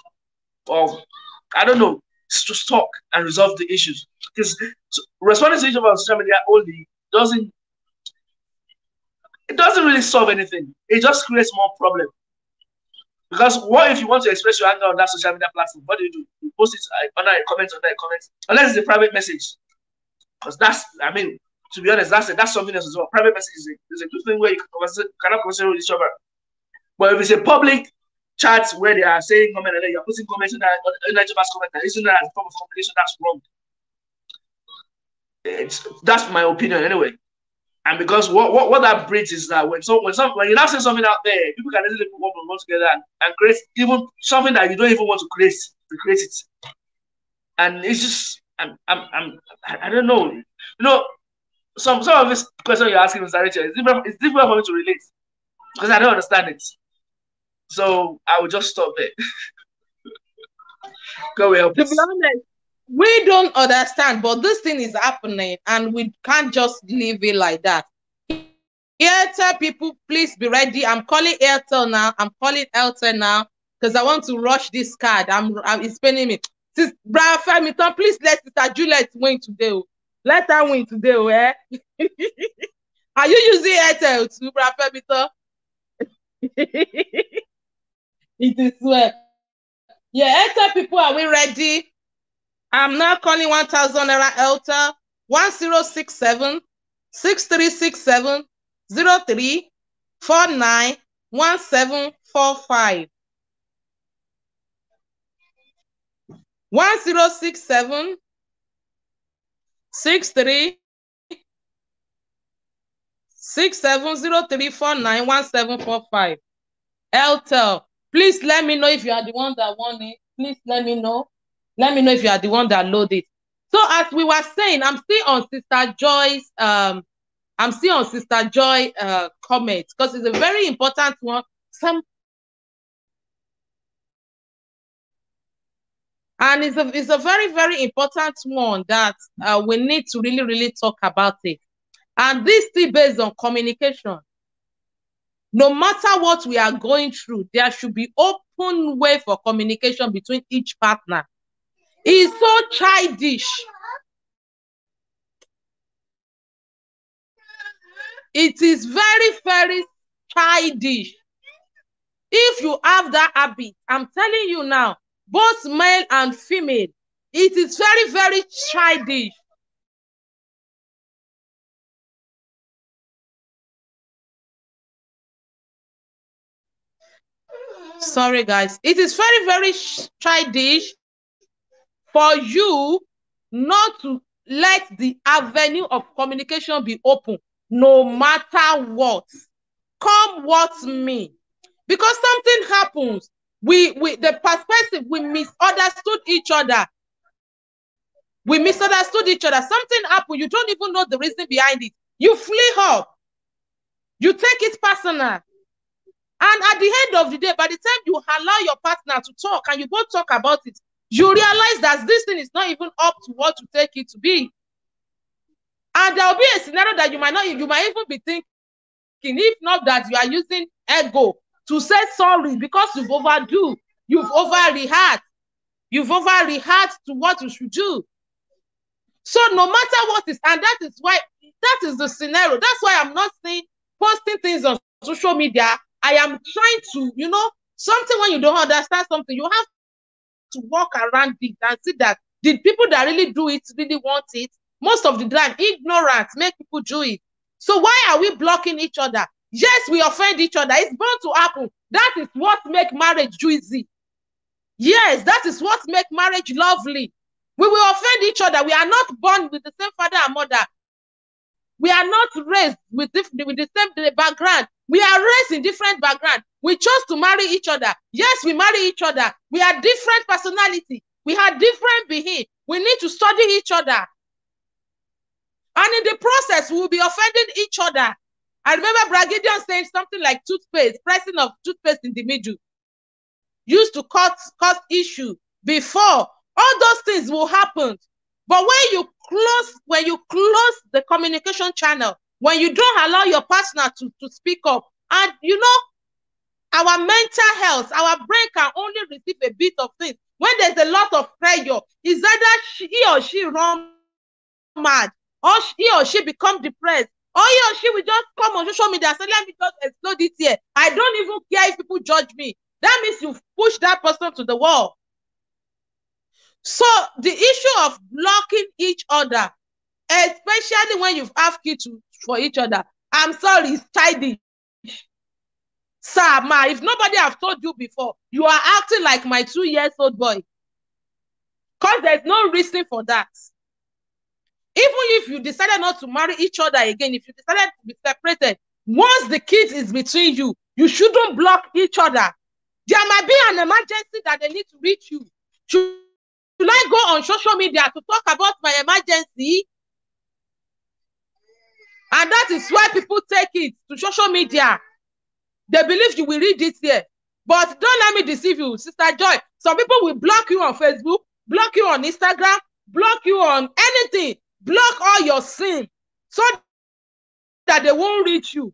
I don't know, just talk and resolve the issues. Because responding to each other on social media only doesn't really solve anything. It just creates more problem. Because what if you want to express your anger on that social media platform? What do? You post it under a comment, unless it's a private message. Because that's, I mean, to be honest, that's something else as well. Private message is a good thing where you cannot conversate with each other. But if it's a public chat where they are saying comment and then you're putting comments in that each other's comment and using that as a form of communication, that's wrong. That's my opinion anyway. And because what that breeds is that when you now say something out there, people can easily put one together and create even something that you don't even want to create it. And it's just I don't know. You know, some of this question you're asking, Mr. Richard, it's difficult for me to relate because I don't understand it. So I will just stop there. Go help us. To be honest, we don't understand, but this thing is happening and we can't just leave it like that. Airtel people, please be ready. I'm calling Airtel now. I'm calling Airtel now because I want to rush this card. It's paining me. Brother Femiton, please let Sister Juliet win today. Let her win today, eh? Are you using Airtel too, Brother Femiton? It is well. Yeah, Airtel people, are we ready? I'm now calling 1,000 naira Airtel 1067 6367 0349 1745 1067 63 670349 1745. Airtel, please let me know if you are the one that won it. Please let me know. Let me know if you are the one that loaded it. So as we were saying, I'm still on Sister Joy's comment because it's a very important one. And it's a very, very important one that we need to really, really talk about it. And this is still based on communication. No matter what we are going through, there should be open way for communication between each partner. It's so childish. It is very, very childish. If you have that habit, I'm telling you now, both male and female, it is very, very childish. Sorry, guys. It is very, very childish for you not to let the avenue of communication be open, no matter what. Come what may. Because something happens. The perspective, we misunderstood each other. We misunderstood each other. Something happened. You don't even know the reason behind it. You flee up. You take it personal. And at the end of the day, by the time you allow your partner to talk and you both talk about it, you realize that this thing is not even up to what you take it to be. And there will be a scenario that you might even be thinking, if not that you are using ego to say sorry because you've overdo, you've overreact to what you should do. So no matter what is, and that is why, that is the scenario. That's why I'm not saying posting things on social media. I am trying to, you know, something when you don't understand something, you have to walk around it and see that the people that really do it really want it. Most of the time, ignorance make people do it. So why are we blocking each other? Yes, we offend each other. It's bound to happen. That is what makes marriage juicy. Yes, that is what makes marriage lovely. We will offend each other. We are not born with the same father and mother. We are not raised with the same background. We are raised in different backgrounds. We chose to marry each other. Yes, we marry each other. We are different personality. We have different behavior. We need to study each other. And in the process, we will be offending each other. I remember Bragidion saying something like toothpaste, pressing of toothpaste in the middle, used to cause issue before. All those things will happen. But when you close the communication channel, when you don't allow your partner to speak up, and you know, our mental health, our brain can only receive a bit of things. When there's a lot of pressure, is either he or she run mad, or he or she become depressed, or he or she will just come on social media and say, let me just explode it here. I don't even care if people judge me. That means you push that person to the wall. So the issue of blocking each other, especially when you have kids for each other, I'm sorry, it's childish. Sir, ma, if nobody have told you before, you are acting like my 2-year-old boy. Because there's no reason for that. Even if you decided not to marry each other again, if you decided to be separated, once the kid is between you, you shouldn't block each other. There might be an emergency that they need to reach you. Should I go on social media to talk about my emergency? And that is why people take it to social media. They believe you will read it here. But don't let me deceive you, Sister Joy. Some people will block you on Facebook, block you on Instagram, block you on anything. Block all your sin so that they won't reach you.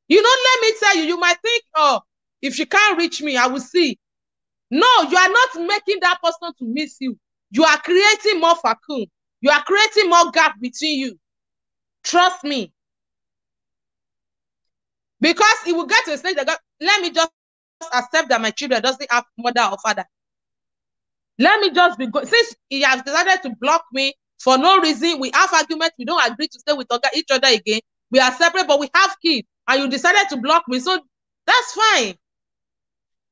You know, let me tell you, you might think, oh, if she can't reach me, I will see. No, you are not making that person to miss you. You are creating more vacuum. You are creating more gap between you. Trust me. Because it will get to a stage that, let me just accept that my children doesn't have mother or father. Let me just be good. Since he has decided to block me for no reason, we have arguments, we don't agree to stay with each other again. We are separate, but we have kids, and you decided to block me. So that's fine.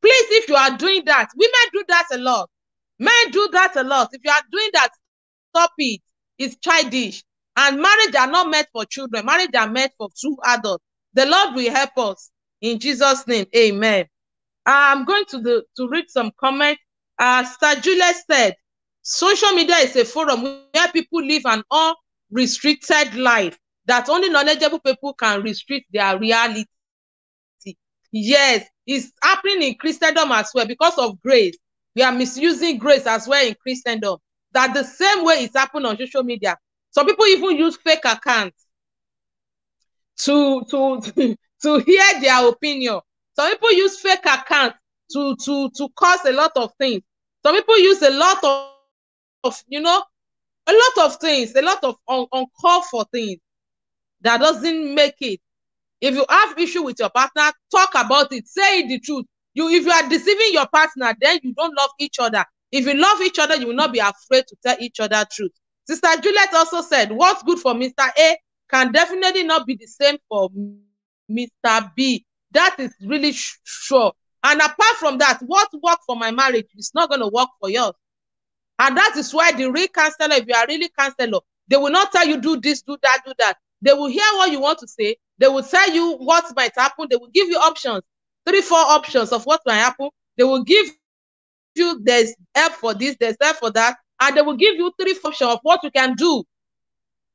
Please, if you are doing that, women do that a lot. Men do that a lot. If you are doing that, stop it. It's childish. And marriage are not meant for children. Marriage are meant for two adults. The Lord will help us. In Jesus' name, amen. I'm going to read some comments. Sir Julius said, social media is a forum where people live an unrestricted life that only knowledgeable people can restrict their reality. Yes, it's happening in Christendom as well because of grace. We are misusing grace as well in Christendom. That the same way it's happened on social media. Some people even use fake accounts to hear their opinion. Some people use fake accounts to cause a lot of things. Some people use a lot of you know, a lot of things, a lot of uncalled for things that doesn't make it. If you have issue with your partner, talk about it. Say the truth. If you are deceiving your partner, then you don't love each other. If you love each other, you will not be afraid to tell each other truth. Sister Juliet also said, what's good for Mr. A can definitely not be the same for Mr. B. That is really sure. And apart from that, what worked for my marriage is not going to work for yours. And that is why the real counselor, if you are really counselor, they will not tell you do this, do that, do that. They will hear what you want to say. They will tell you what might happen. They will give you options, 3-4 options of what might happen. They will give you there's help for this, there's help for that, and they will give you 3 options of what you can do.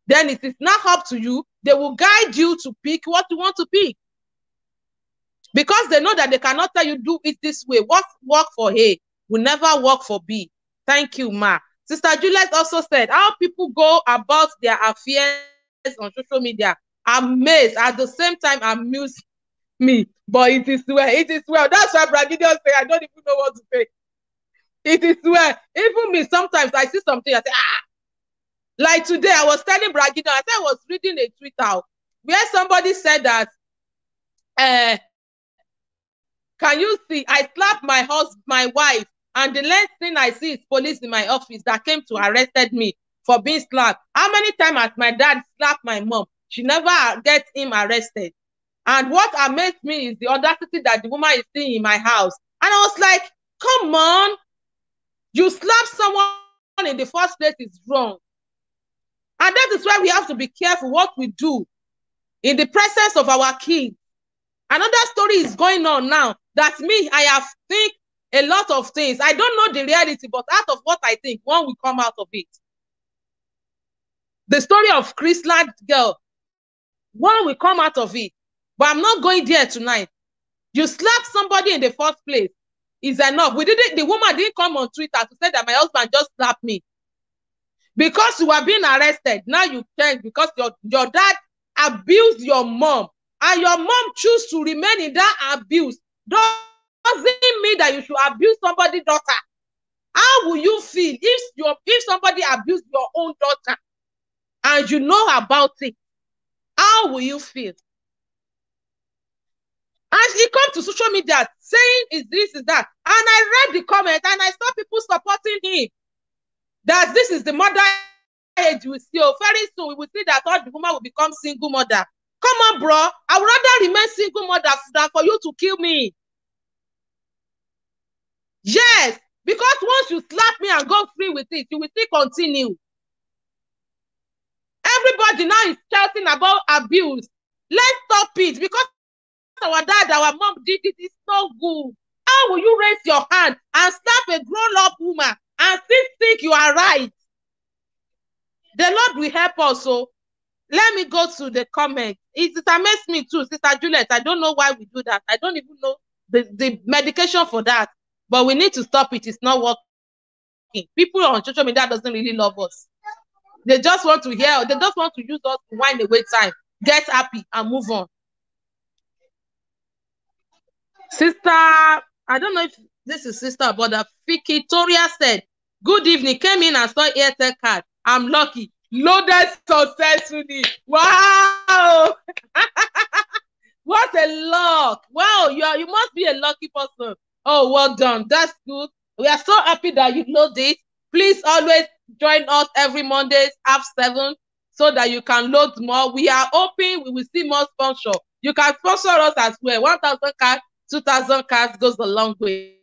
Then it is not up to you. They will guide you to pick what you want to pick. Because they know that they cannot tell you do it this way. What work for A will never work for B. Thank you, Ma. Sister Juliet also said, how people go about their affairs on social media amazed, at the same time amuse me. But it is well. It is well. That's why Bragidion say, I don't even know what to say. It is well. Even me, sometimes I see something, I say, Like today, I was telling Bragidion, I said I was reading a tweet out where somebody said that, can you see, I slapped my wife, and the last thing I see is police in my office that came to arrested me for being slapped. How many times has my dad slapped my mom? She never gets him arrested. And what amazed me is the audacity that the woman is seeing in my house. And I was like, come on, you slap someone in the first place is wrong. And that is why we have to be careful what we do in the presence of our kids. Another story is going on now that me, I have think a lot of things. I don't know the reality, but out of what I think, one will come out of it. The story of Chrisland girl, one will come out of it. But I'm not going there tonight. You slap somebody in the first place is enough. The woman didn't come on Twitter to say that my husband just slapped me. Because you are being arrested, now you change because your dad abused your mom, and your mom choose to remain in that abuse. Doesn't mean that you should abuse somebody's daughter. How will you feel if somebody abused your own daughter and you know about it? How will you feel? And he comes to social media saying is this, is that. And I read the comment and I saw people supporting him. That this is the mother age we see. Oh, very soon we will see that all the woman will become single mother. Come on, bro. I would rather remain single mother than for you to kill me. Yes, because once you slap me and go free with it, you will still continue. Everybody now is shouting about abuse. Let's stop it because our dad, our mom did it. It's so good. How will you raise your hand and slap a grown-up woman and still think you are right? The Lord will help us. So let me go to the comment. It amazed me too, Sister Juliet. I don't know why we do that. I don't even know the medication for that. But we need to stop it. It's not working. People on social media doesn't really love us. They just want to hear. They just want to use us to wind away time, get happy, and move on. Sister, I don't know if this is sister, but Victoria said, good evening, came in and saw Airtel card. I'm lucky. Loaded successfully. Wow. What a luck. Wow, you must be a lucky person. Oh, well done. That's good. We are so happy that you load it. Please always join us every Mondays @7 so that you can load more. We are hoping we will see more sponsor. You can sponsor us as well. 1,000 cards, 2,000 cards goes a long way.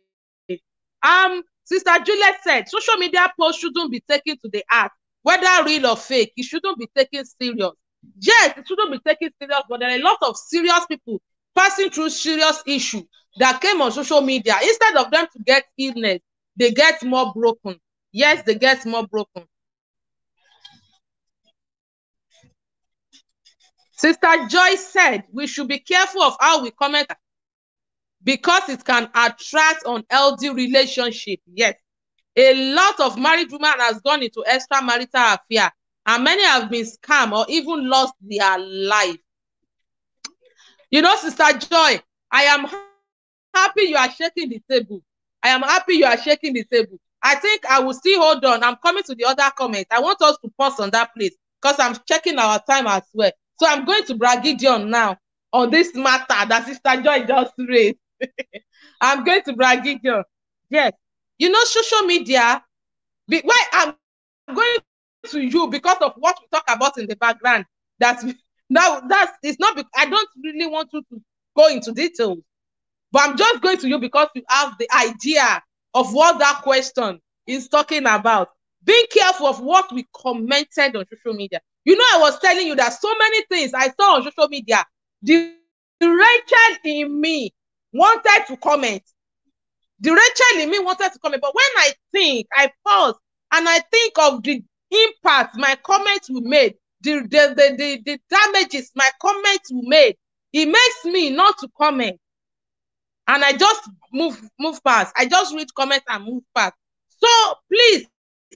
Sister Juliet said, social media posts shouldn't be taken to the heart, whether real or fake. It shouldn't be taken serious. Yes, it shouldn't be taken serious, but there are a lot of serious people passing through serious issues that came on social media. Instead of them to get illness, they get more broken. Yes, they get more broken. Sister Joyce said, we should be careful of how we comment because it can attract unhealthy relationship. Yes. A lot of married women has gone into extramarital affair, and many have been scammed or even lost their life. You know, Sister Joy, I am happy you are shaking the table. I am happy you are shaking the table. I think I will still hold on. I'm coming to the other comment. I want us to pause on that place because I'm checking our time as well. So I'm going to Bragidion now on this matter that Sister Joy just raised. I'm going to Bragidion. Yes. You know, social media, why I'm going to you because of what we talk about in the background. It's not, I don't really want you to go into details, but I'm just going to you because you have the idea of what that question is talking about. Being careful of what we commented on social media. You know, I was telling you that so many things I saw on social media, the Rachel in me wanted to comment. The Rachel in me wanted to comment, but when I pause and I think of the impact my comments will make, the damages my comments will make, it makes me not to comment. And I just move past. I just read comments and move past. So please,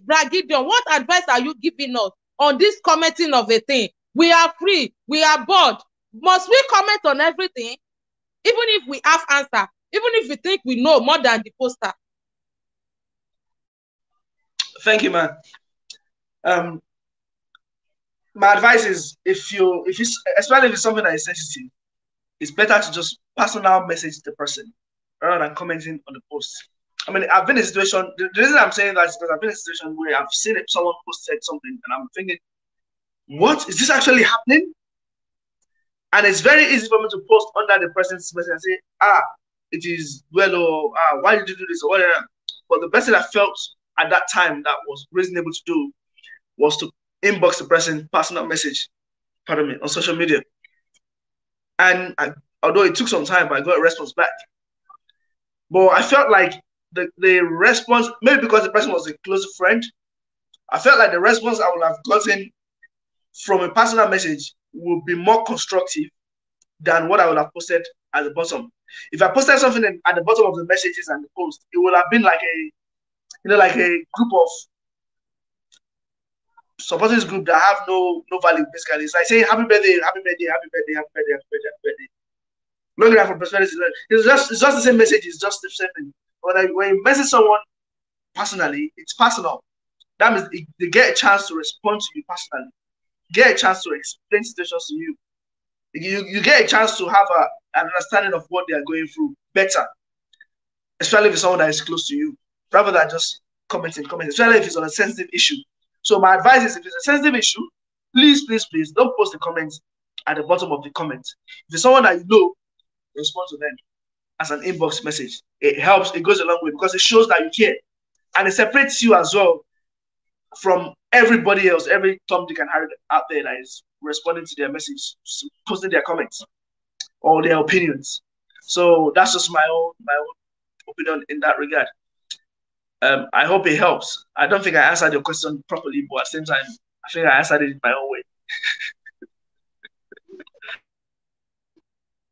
Brother Gideon, what advice are you giving us on this commenting of a thing? We are free. We are bored. Must we comment on everything? Even if we have answer, even if we think we know more than the poster. Thank you, man. My advice is, if you especially if it's something that is sensitive, it's better to just personal message the person rather than commenting on the post. I mean, I've been in a situation. The reason I'm saying that is because I've been in a situation where I've seen someone posted something, and I'm thinking, what is this actually happening? And it's very easy for me to post under the person's message and say, it is well, or why did you do this, or whatever. But the best thing I felt at that time that was reasonable to do was to inbox the person personal message, on social media. And although it took some time, but I got a response back. But I felt like the response, maybe because the person was a close friend, I felt like the response I would have gotten from a personal message would be more constructive than what I would have posted at the bottom. If I posted something at the bottom of the messages and the post, it would have been like a group of supporting this group that have no value, basically. It's like saying happy birthday, happy birthday, happy birthday, happy birthday, happy birthday, happy birthday. Looking at from prosperity, it's just the same message, it's just the same thing. When you message someone personally, it's personal. That means they get a chance to respond to you personally, get a chance to explain situations to you. You get a chance to have an understanding of what they are going through better, especially if it's someone that is close to you, rather than just commenting, especially if it's on a sensitive issue. So my advice is, if it's a sensitive issue, please don't post the comments at the bottom of the comment. If it's someone that you know, respond to them as an inbox message. It helps, it goes a long way, because it shows that you care. And it separates you as well from everybody else, every Tom, Dick, and Harry out there that is responding to their message, posting their comments or their opinions. So that's just my own opinion in that regard. I hope it helps. I don't think I answered your question properly, but at the same time, I think I answered it in my own way.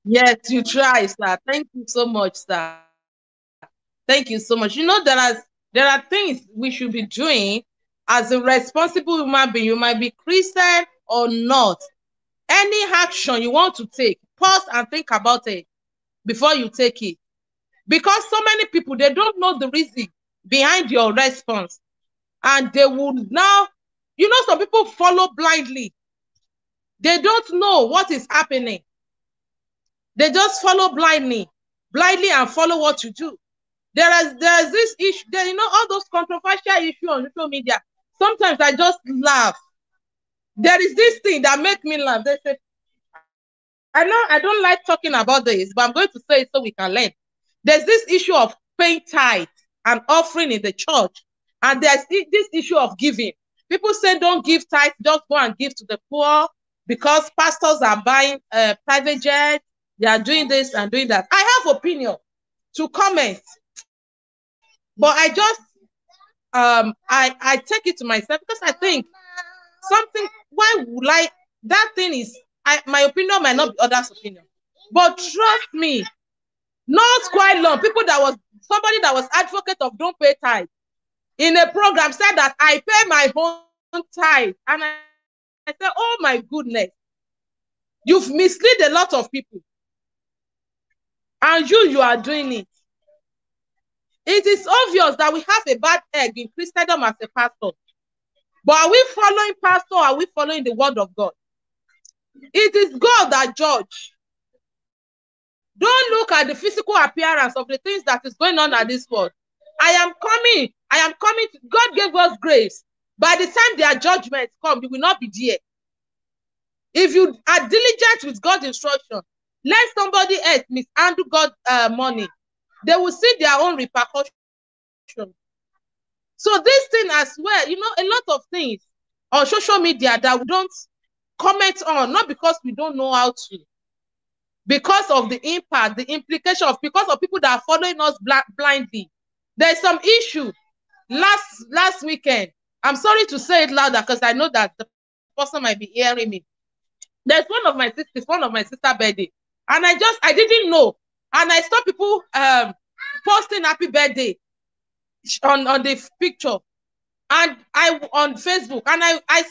Yes, you try, sir. Thank you so much, sir. Thank you so much. You know, there are things we should be doing as a responsible human being. You might be Christian or not. Any action you want to take, pause and think about it before you take it. Because so many people, they don't know the reason behind your response. And they would now, you know, some people follow blindly. They don't know what is happening. They just follow blindly and follow what you do. There's this issue, you know, all those controversial issues on social media. Sometimes I just laugh. There is this thing that makes me laugh. They say, I don't like talking about this, but I'm going to say it so we can learn. There's this issue of paying tithe and offering in the church. And there's this issue of giving. People say don't give tithe, just go and give to the poor, because pastors are buying private jets. They are doing this and doing that. I have opinion to comment, but I just I take it to myself, because I think something, why would that thing is, my opinion might not be others' opinion, but trust me, not quite long, somebody that was advocate of don't pay tithe in a program said that I pay my own tithe, and I said, oh my goodness, you've misled a lot of people. And you are doing it. It is obvious that we have a bad egg in Christendom as a pastor. But are we following pastor, or are we following the word of God? It is God that judge. Don't look at the physical appearance of the things that is going on at this world. I am coming. God gave us grace. By the time their judgments come, we will not be there. If you are diligent with God's instruction, let somebody else mishandle God's money, they will see their own repercussions. So this thing as well, you know, a lot of things on social media that we don't comment on, not because we don't know how to, because of the impact, the implication of, because of people that are following us blindly. There's some issue last weekend. I'm sorry to say it louder because I know that the person might be hearing me. There's one of my sister birthday, and I didn't know, and I saw people posting happy birthday on the picture, and I on Facebook, and I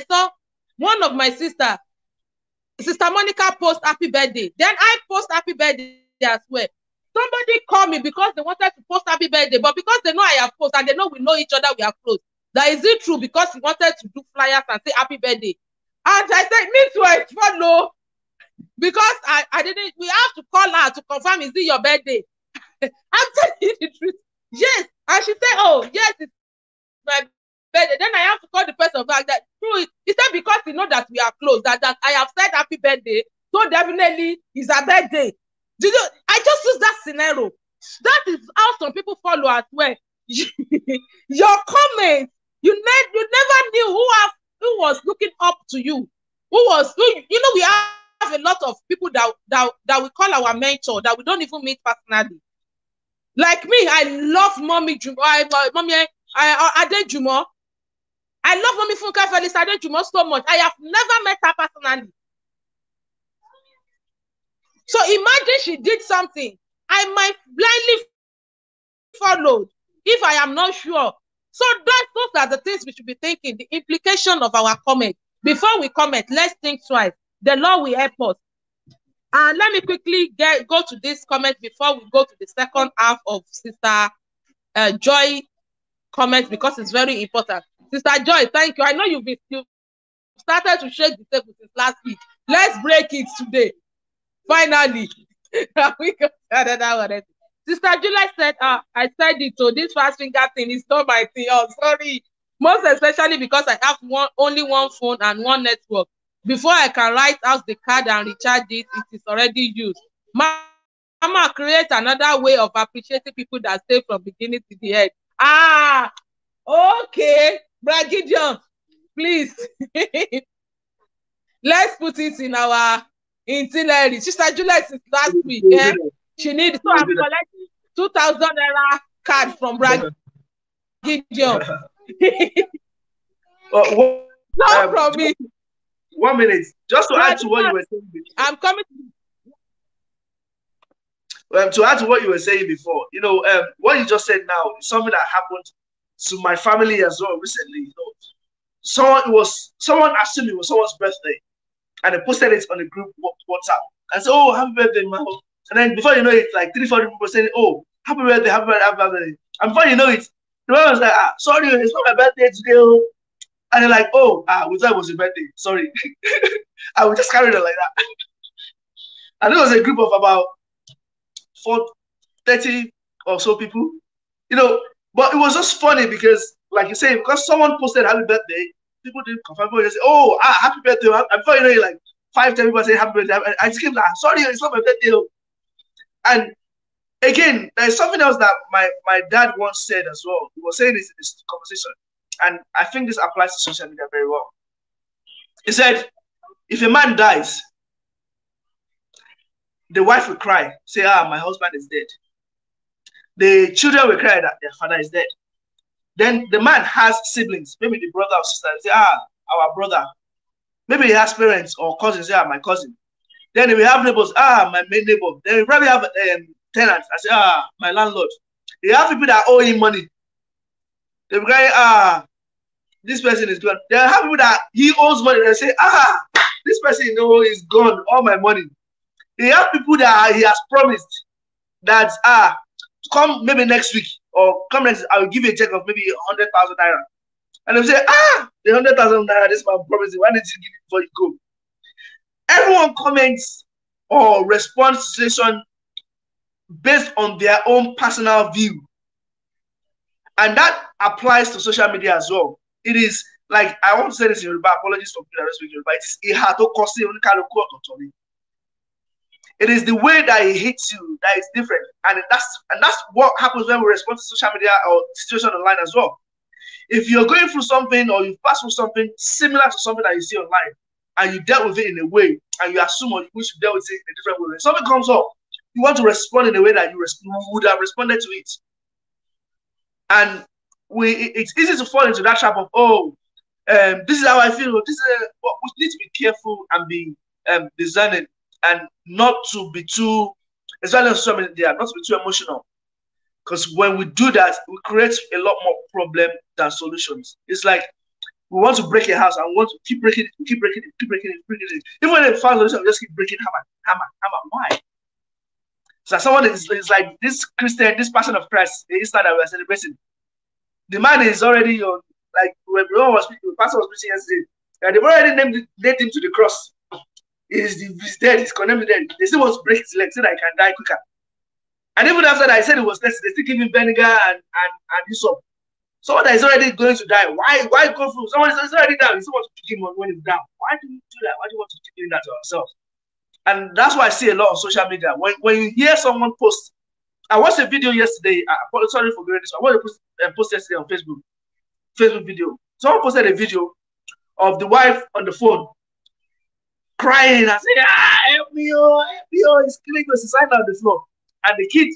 saw one of my sister Monica post happy birthday, then I post happy birthday as well. Somebody called me because they wanted to post happy birthday, but because they know I have posted and they know we know each other, we are close. That is it true, because he wanted to do flyers and say happy birthday. And I said, me too, I follow. Because I didn't, we have to call her to confirm, is it your birthday? I'm telling you the truth. Yes. And she said, oh, yes, it's my birthday. Then I have to call the person back that true. He said, because he know that we are close, that I have said happy birthday, so definitely it's a birthday. I just use that scenario. That is how some people follow as well. Your comments, you never knew who was looking up to you. We have a lot of people that we call our mentor that we don't even meet personally. Like me, I love Mommy Jumo. Mommy Adejumo. I love Mommy Funke Felix Adejumo so much. I have never met her personally. So imagine she did something, I might blindly follow if I am not sure. So those are the things we should be thinking, the implication of our comment. Before we comment, let's think twice. The Lord will help us. And let me quickly go to this comment before we go to the second half of Sister Joy comment, because it's very important. Sister Joy, thank you. I know you've started to shake the table since last week. Let's break it today. Finally. We got another one. Sister Julia said, I said it, so this fast finger thing is not my thing. Oh, sorry. Most especially because I have only one phone and one network. Before I can write out the card and recharge it is already used. Mama, create another way of appreciating people that stay from beginning to the end. Ah, okay. Bragidion, please. Let's put it in our itinerary. Sister Juliet is last week. Yeah? She needs, so I'm collecting 2,000 naira card from Bragidion. Not from me. 1 minute, just to add to what you were saying before. I'm coming to add to what you were saying before. What you just said now is something that happened to my family as well recently. Someone assumed it was someone's birthday, and they posted it on the group WhatsApp and said, "Oh, happy birthday, man!" And then before you know it, like 3-4 people saying, "Oh, happy birthday, happy birthday, happy birthday!" And before you know it, the man was like, "Sorry, it's not my birthday today." And they're like, "Oh, we thought it was your birthday. Sorry." I would just carry it like that. And it was a group of about 30 or so people, but it was just funny because, like you say, because someone posted happy birthday, people didn't confirm. People just say, "Oh, happy birthday." And before you know it, like 5-10 people say happy birthday. I just came like, "Sorry, it's not my birthday." And again, there's something else that my dad once said as well. He was saying this in this conversation, and I think this applies to social media very well. He said, if a man dies, the wife will cry, say, "My husband is dead." The children will cry that their father is dead. Then the man has siblings, maybe the brother or sister, say, "Our brother." Maybe he has parents or cousins, say, "My cousin." Then we have neighbors, "My main neighbor." Then we probably have tenants, I say, "My landlord." You have people that owe him money. They will cry, "This person is gone." There have people that he owes money. They say, "This person is gone, all my money." You have people that he has promised that come maybe next week or come next, I will give you a check of maybe 100,000 naira. And they say, the 100,000 naira, this man promised you. Why didn't you give it before you go? Everyone comments or responds to the situation based on their own personal view. And that applies to social media as well. It is like, I want to say this in Yoruba, apologies for people that don't speak Yoruba. It is the way that it hits you that is different. And that's what happens when we respond to social media or situation online as well. If you're going through something or you've passed through something similar to something that you see online, and you dealt with it in a way, and you assume or you wish you dealt with it in a different way. When something comes up, you want to respond in a way that you would have responded to it. And it's easy to fall into that trap of, this is how I feel. This is we need to be careful and be discerning, and not to be too, especially on social media, not to be too emotional. Because when we do that, we create a lot more problem than solutions. It's like we want to break a house and we want to keep breaking it, keep breaking it, keep breaking it, breaking it. Even when they find solution, we just keep breaking hammer. Why? So someone is like this Christian, this Passion of Christ, the Easter that we are celebrating. The man is already on, like when everyone was speaking, the pastor was preaching yesterday, and they've already named him to the cross. He's dead, he's condemned to death. They still want to break his leg so that he can die quicker. And even after that, I said it was tested, they still give him vinegar and hyssop. Someone that is already going to die, why go through? Someone is already down, you still want to kick him when he's down. Why do you do that? Why do you want to keep doing that to ourselves? And that's why I see a lot on social media. When you hear someone post, I watched a video yesterday. Sorry for going this. I want to post yesterday on Facebook video. Someone posted a video of the wife on the phone crying and saying, help me, he's killing us, he's lying on the floor. And the kid,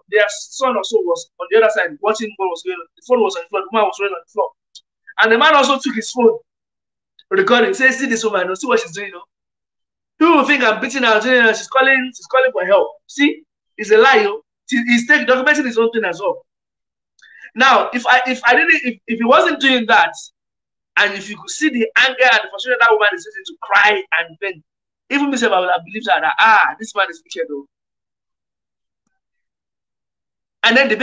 their son also was on the other side watching what was going on. The phone was on the floor, the woman was rolling on the floor. And the man also took his phone, recording, says, see this woman, see what she's doing. People will think I'm beating her, she's calling for help. See, it's a lie. He's documenting his own thing as well. Now, if he wasn't doing that, and if you could see the anger and the frustration that woman is using to cry and beg, even myself, I would have believed her that this man is wicked though. And then the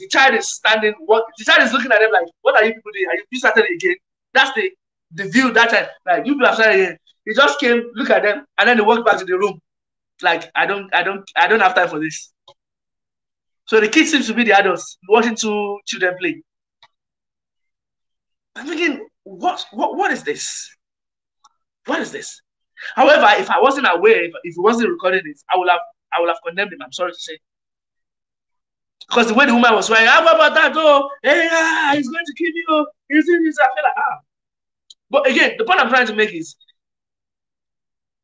child is standing, the child is looking at them like, what are you people doing? You started again. That's the view that time. Like, you people have started again. He just came, look at them, and then they walked back to the room. Like, I don't have time for this. So the kid seems to be the adults watching two children play. I'm thinking, what is this? What is this? However, if I wasn't aware, if he wasn't recording it, I would have condemned him. I'm sorry to say. Because the way the woman was crying, what about that? He's going to kill you. He's doing this. I feel like, But again, the point I'm trying to make is,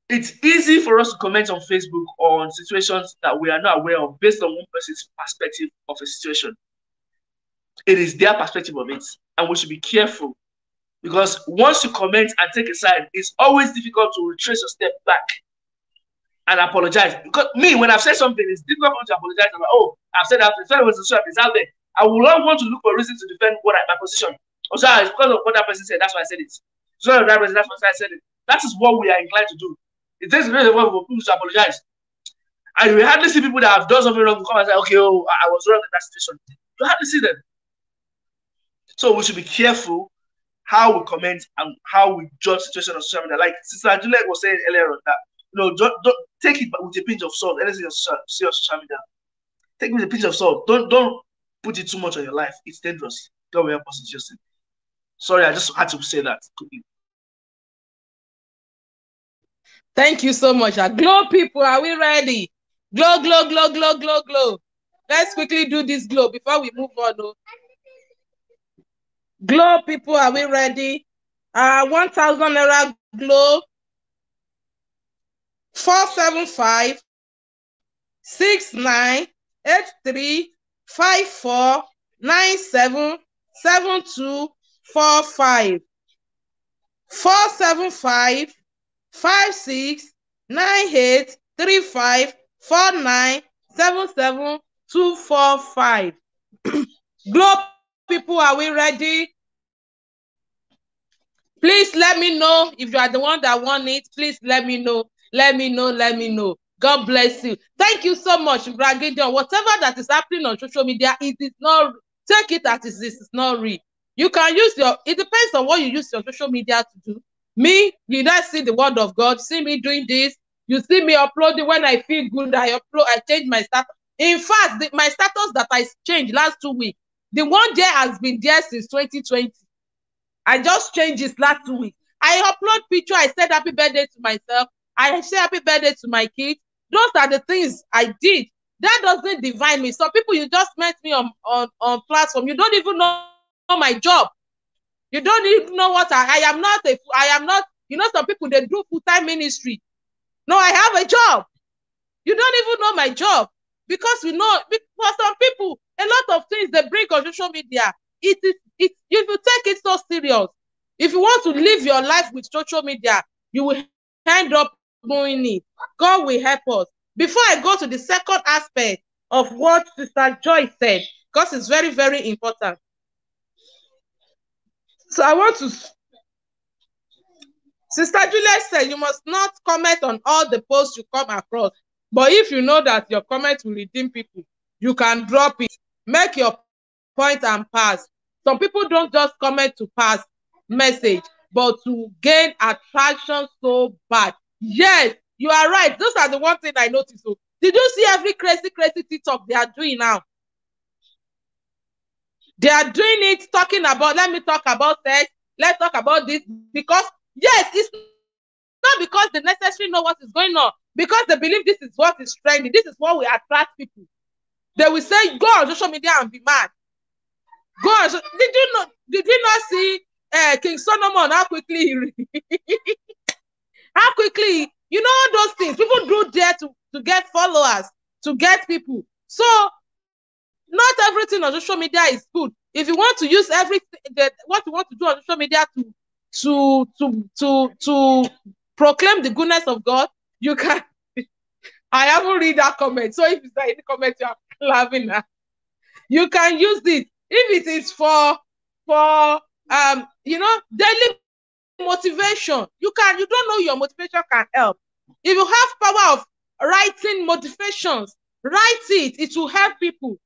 it's easy for us to comment on Facebook on situations that we are not aware of based on one person's perspective of a situation. It is their perspective of it, and we should be careful, because once you comment and take a side, it's always difficult to retrace a step back and apologize. Because me, when I've said something, it's difficult for me to apologize. I'm like, I've said that, it's out there. I will not want to look for a reason to defend my position. Also, it's because of what that person said, that's why I said it. So that reason, that's why I said it. That is what we are inclined to do. It takes a lot of work for people to apologize. And you hardly see people that have done something wrong to come and say, okay, I was wrong in that situation. You hardly see them. So we should be careful how we comment and how we judge situations on social media. Like Sister Juliet was saying earlier on that, don't take it with a pinch of salt. Anything you see on social media, take it with a pinch of salt. Don't put it too much on your life. It's dangerous. God will help us in Jesus' name. Sorry, I just had to say that quickly. Thank you so much. Glow people, are we ready? Glow, glow, glow, glow, glow, glow. Let's quickly do this glow before we move on. Glow people, are we ready? 1,000 naira glow. 475 6983 54 97 72 45 475 56 98 35 49 77 245. Glow people, are we ready? Please let me know if you are the one that want it. Please let me know. Let me know. God bless you. Thank you so much, Gideon. Whatever that is happening on social media, it is not, take it as it is. It's not real. You can use it depends on what you use your social media to do. Me, you don't see the word of God, see me doing this. You see me uploading when I feel good, I change my status. In fact, my status that I changed last 2 weeks, the one there has been there since 2020. I just changed this last 2 weeks. I upload picture, I said happy birthday to myself. I say happy birthday to my kids. Those are the things I did. That doesn't define me. Some people, you just met me on platform. You don't even know my job. You don't even know what I am not You know, some people, they do full-time ministry. No, I have a job. You don't even know my job. Because we know, for some people, a lot of things they bring on social media, if you take it so serious, if you want to live your life with social media, you will end up doing it. God will help us. Before I go to the second aspect of what Sister Joy said, because it's very, very important. So I want to... Sister Juliet said, you must not comment on all the posts you come across. But if you know that your comment will redeem people, you can drop it. Make your point and pass. Some people don't just comment to pass message, but to gain attraction so bad. Yes, you are right. Those are the one thing I noticed. So, did you see every crazy TikTok they are doing now? They are doing it, talking about, let me talk about sex, let's talk about this, because, yes, it's not because they necessarily know what is going on, because they believe this is what is trending, this is what will attract people. They will say, go on social media and be mad. Go on. Did you not see King Solomon, how quickly how quickly, you know, all those things, people do there to get followers, to get people. So, not everything on social media is good. If you want to use everything, what you want to do on social media to proclaim the goodness of God, you can. I haven't read that comment, so if it's like any comment you are laughing at, you can use it. If it is for you know, daily motivation, you don't know your motivation can help. If you have power of writing motivations, write it. It will help people.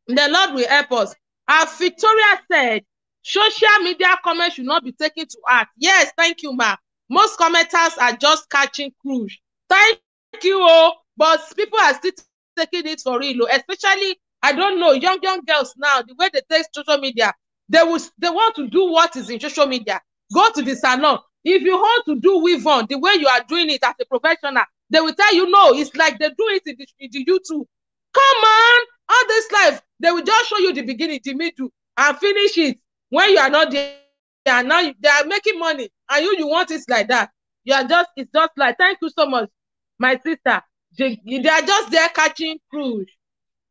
The Lord will help us. As Victoria said, social media comments should not be taken to heart. Yes, thank you, ma. Most commenters are just catching cruise. Thank you, but people are still taking it for real, especially, I don't know, young girls now, the way they take social media, they want to do what is in social media. Go to the salon. If you want to do weave on the way you are doing it as a professional, they will tell you, no, it's like they do it in the YouTube. Come on, all this life, they will just show you the beginning, the middle, and finish it when you are not there. And now they are making money, and you want it like that. It's just like, thank you so much, my sister. They are just there catching cruise.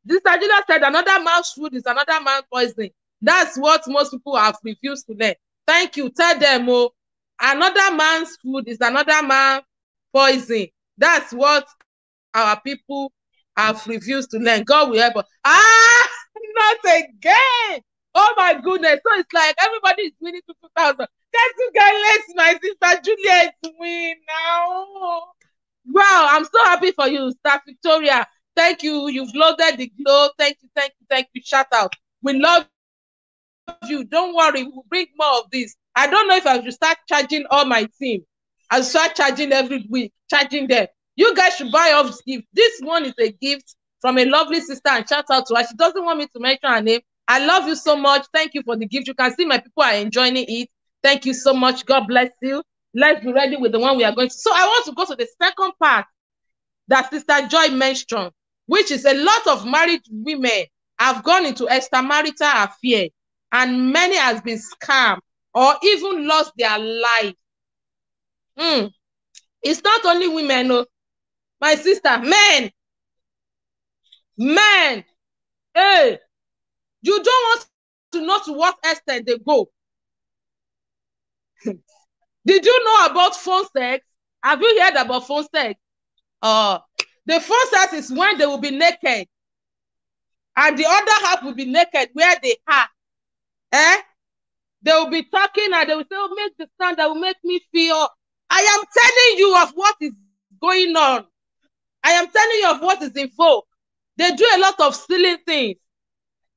Sister Julia said, another man's food is another man's poison. That's what most people have refused to learn. Thank you. Tell them, another man's food is another man's poison. That's what our people have refused to learn. God will help us. Not again. Oh my goodness. So it's like everybody is winning 2,000. Let's let my sister Juliet win now. Wow, I'm so happy for you, Star Victoria. Thank you. You've loaded the glow. Thank you. Shout out. We love you. Don't worry. We'll bring more of this. I don't know if I should start charging all my team. I'll start charging every week, charging them. You guys should buy off gift. This one is a gift from a lovely sister, and shout out to her. She doesn't want me to mention her name. I love you so much. Thank you for the gift. You can see my people are enjoying it. Thank you so much. God bless you. Let's be ready with the one we are going to. So I want to go to the second part that Sister Joy mentioned, which is a lot of married women have gone into extramarital affair, and many has been scammed or even lost their life. It's not only women, no. My sister, men. Hey, you don't want to know to what extent they go. Did you know about phone sex? Have you heard about phone sex? The phone sex is when they will be naked, and the other half will be naked where they are. They will be talking, and they will say, oh, make the sound that will make me feel. I am telling you of what is going on. I am telling you of what is in vogue. They do a lot of silly things.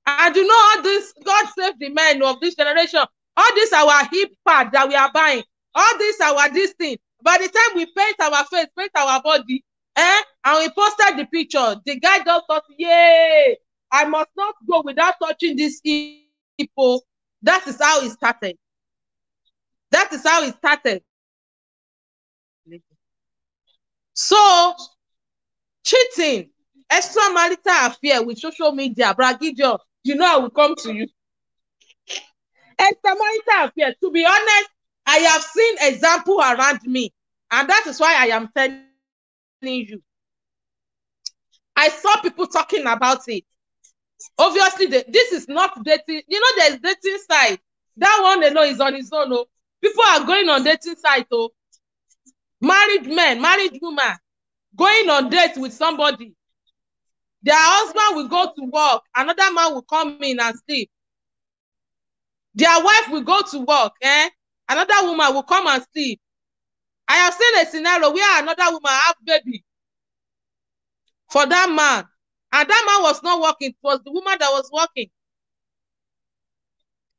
And you know all this, God save the men of this generation. All this our hip pad that we are buying. All this our this thing. By the time we paint our face, paint our body, and we posted the picture, the guy just thought, yay, I must not go without touching these people. That is how it started. That is how it started. So, cheating, extramarital affair with social media, Bragidio, you know I will come to you. Extramarital affair, to be honest, I have seen example around me, and that is why I am telling you. I saw people talking about it. Obviously, this is not dating. You know, there's dating site. That one alone is on its own. Oh. People are going on dating site. Oh. Married men, married women, going on dates with somebody. Their husband will go to work. Another man will come in and sleep. Their wife will go to work. Another woman will come and sleep. I have seen a scenario where another woman have baby for that man. And that man was not working. It was the woman that was working.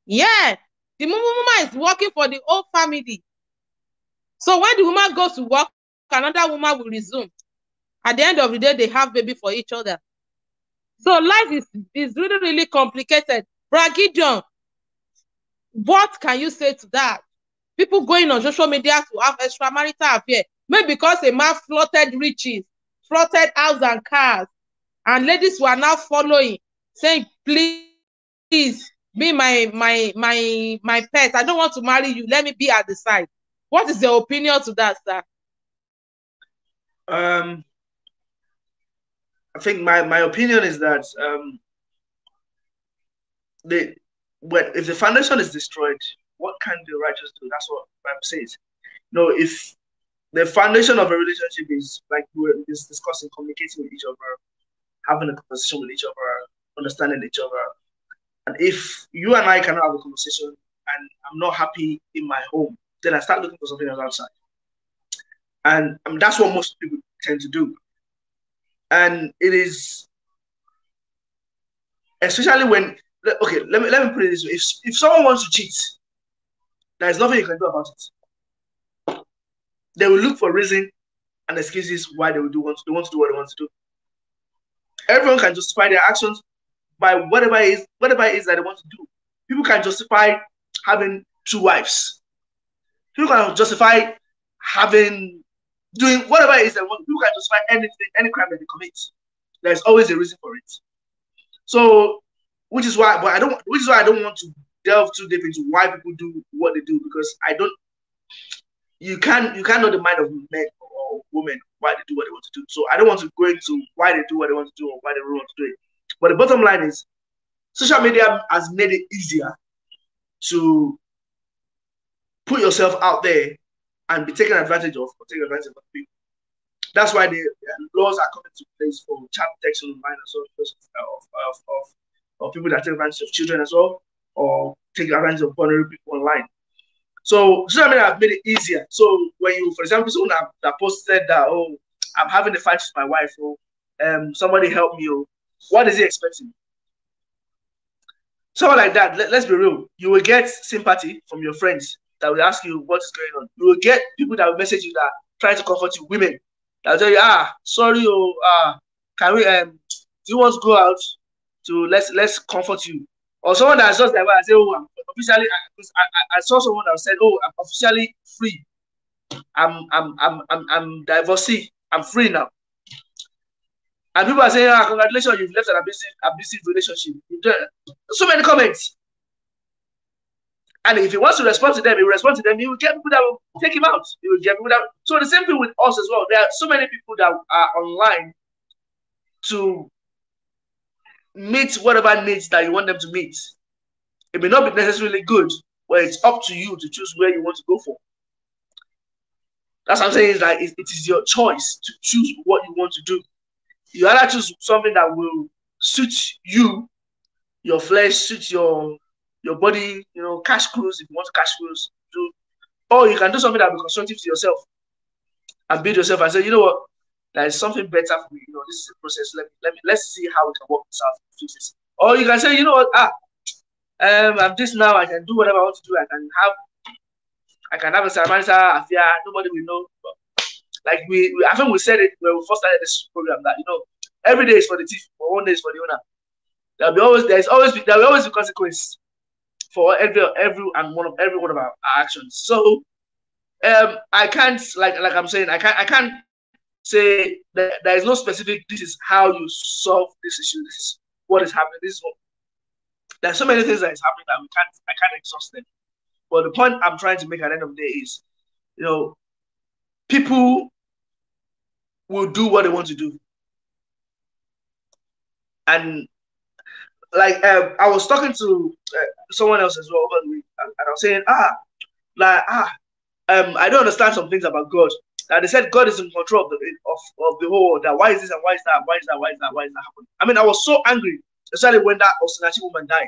Yeah. The woman is working for the whole family. So when the woman goes to work, another woman will resume. At the end of the day, they have baby for each other. So life is really, really complicated. Bragidion, what can you say to that? People going on social media to have extramarital affair, maybe because a man flaunted riches, flaunted house and cars, and ladies were now following, saying, please be my pet. I don't want to marry you. Let me be at the side. What is your opinion to that, sir? I think my opinion is that if the foundation is destroyed, what can the righteous do? That's what the Bible says. No, if the foundation of a relationship is like we were discussing, communicating with each other, having a conversation with each other, understanding each other, and if you and I cannot have a conversation and I'm not happy in my home, then I start looking for something else outside. And that's what most people tend to do. And it is, especially when, okay, let me put it this way. If someone wants to cheat, there's nothing you can do about it. They will look for reason and excuses why they want to do what they want to do. Everyone can justify their actions by whatever it is that they want to do. People can justify having 2 wives. People can justify doing whatever it is they want. People can justify anything, any crime that they commit. There's always a reason for it. So, which is why I don't want to delve too deep into why people do what they do, because you can't know the mind of men or women why they do what they want to do. So I don't want to go into why they do what they want to do or why they don't want to do it. But the bottom line is, social media has made it easier to put yourself out there and be taken advantage of or take advantage of people. That's why the laws are coming to place for child protection online as well, because of people that take advantage of children as well, or take advantage of vulnerable people online. So social media have made it easier. So when you, for example, someone that posted that, oh, I'm having a fight with my wife, or somebody help me, or what is he expecting? Someone like that, let's be real, you will get sympathy from your friends that will ask you what is going on. You will get people that will message you that try to comfort you, women that will tell you, sorry, can we do you want to go out to let's comfort you? Or someone that's just like, I say, oh, I'm officially, I saw someone that said, oh, I'm officially free. I'm divorcee. I'm free now. And people are saying, congratulations, you've left an abusive relationship. So many comments. And if he wants to respond to them, he will respond to them. He will get people that will take him out. He will get people that. So the same thing with us as well. There are so many people that are online to meet whatever needs that you want them to meet. It may not be necessarily good, but it's up to you to choose where you want to go for. That's what I'm saying, is that it is your choice to choose what you want to do. You either choose something that will suit you, your flesh, suit your body, cash cruise if you want to cash cruise, or you can do something that will be constructive to yourself and build yourself and say, you know what, there is something better for me. This is a process. Let's see how we can work this out, fix this. Or you can say, you know what, I'm this now. I can do whatever I want to do. I can have a ceremonial affair. Nobody will know. But like I think we said it when we first started this program that every day is for the thief, but one day is for the owner. There will always be consequence for every one of our actions. So I can't like I'm saying I can't say that there is no specific. This is how you solve this issue. This is what is happening. This is what. There's so many things that is happening that I can't exhaust them. But the point I'm trying to make at the end of the day is, people will do what they want to do. And like I was talking to someone else as well over the week, and I was saying, I don't understand some things about God. And they said God is in control of the whole world. That why is this and why is that? Why is that? Why is that? Why is that happening? I mean, I was so angry, especially when that Osinachi woman died.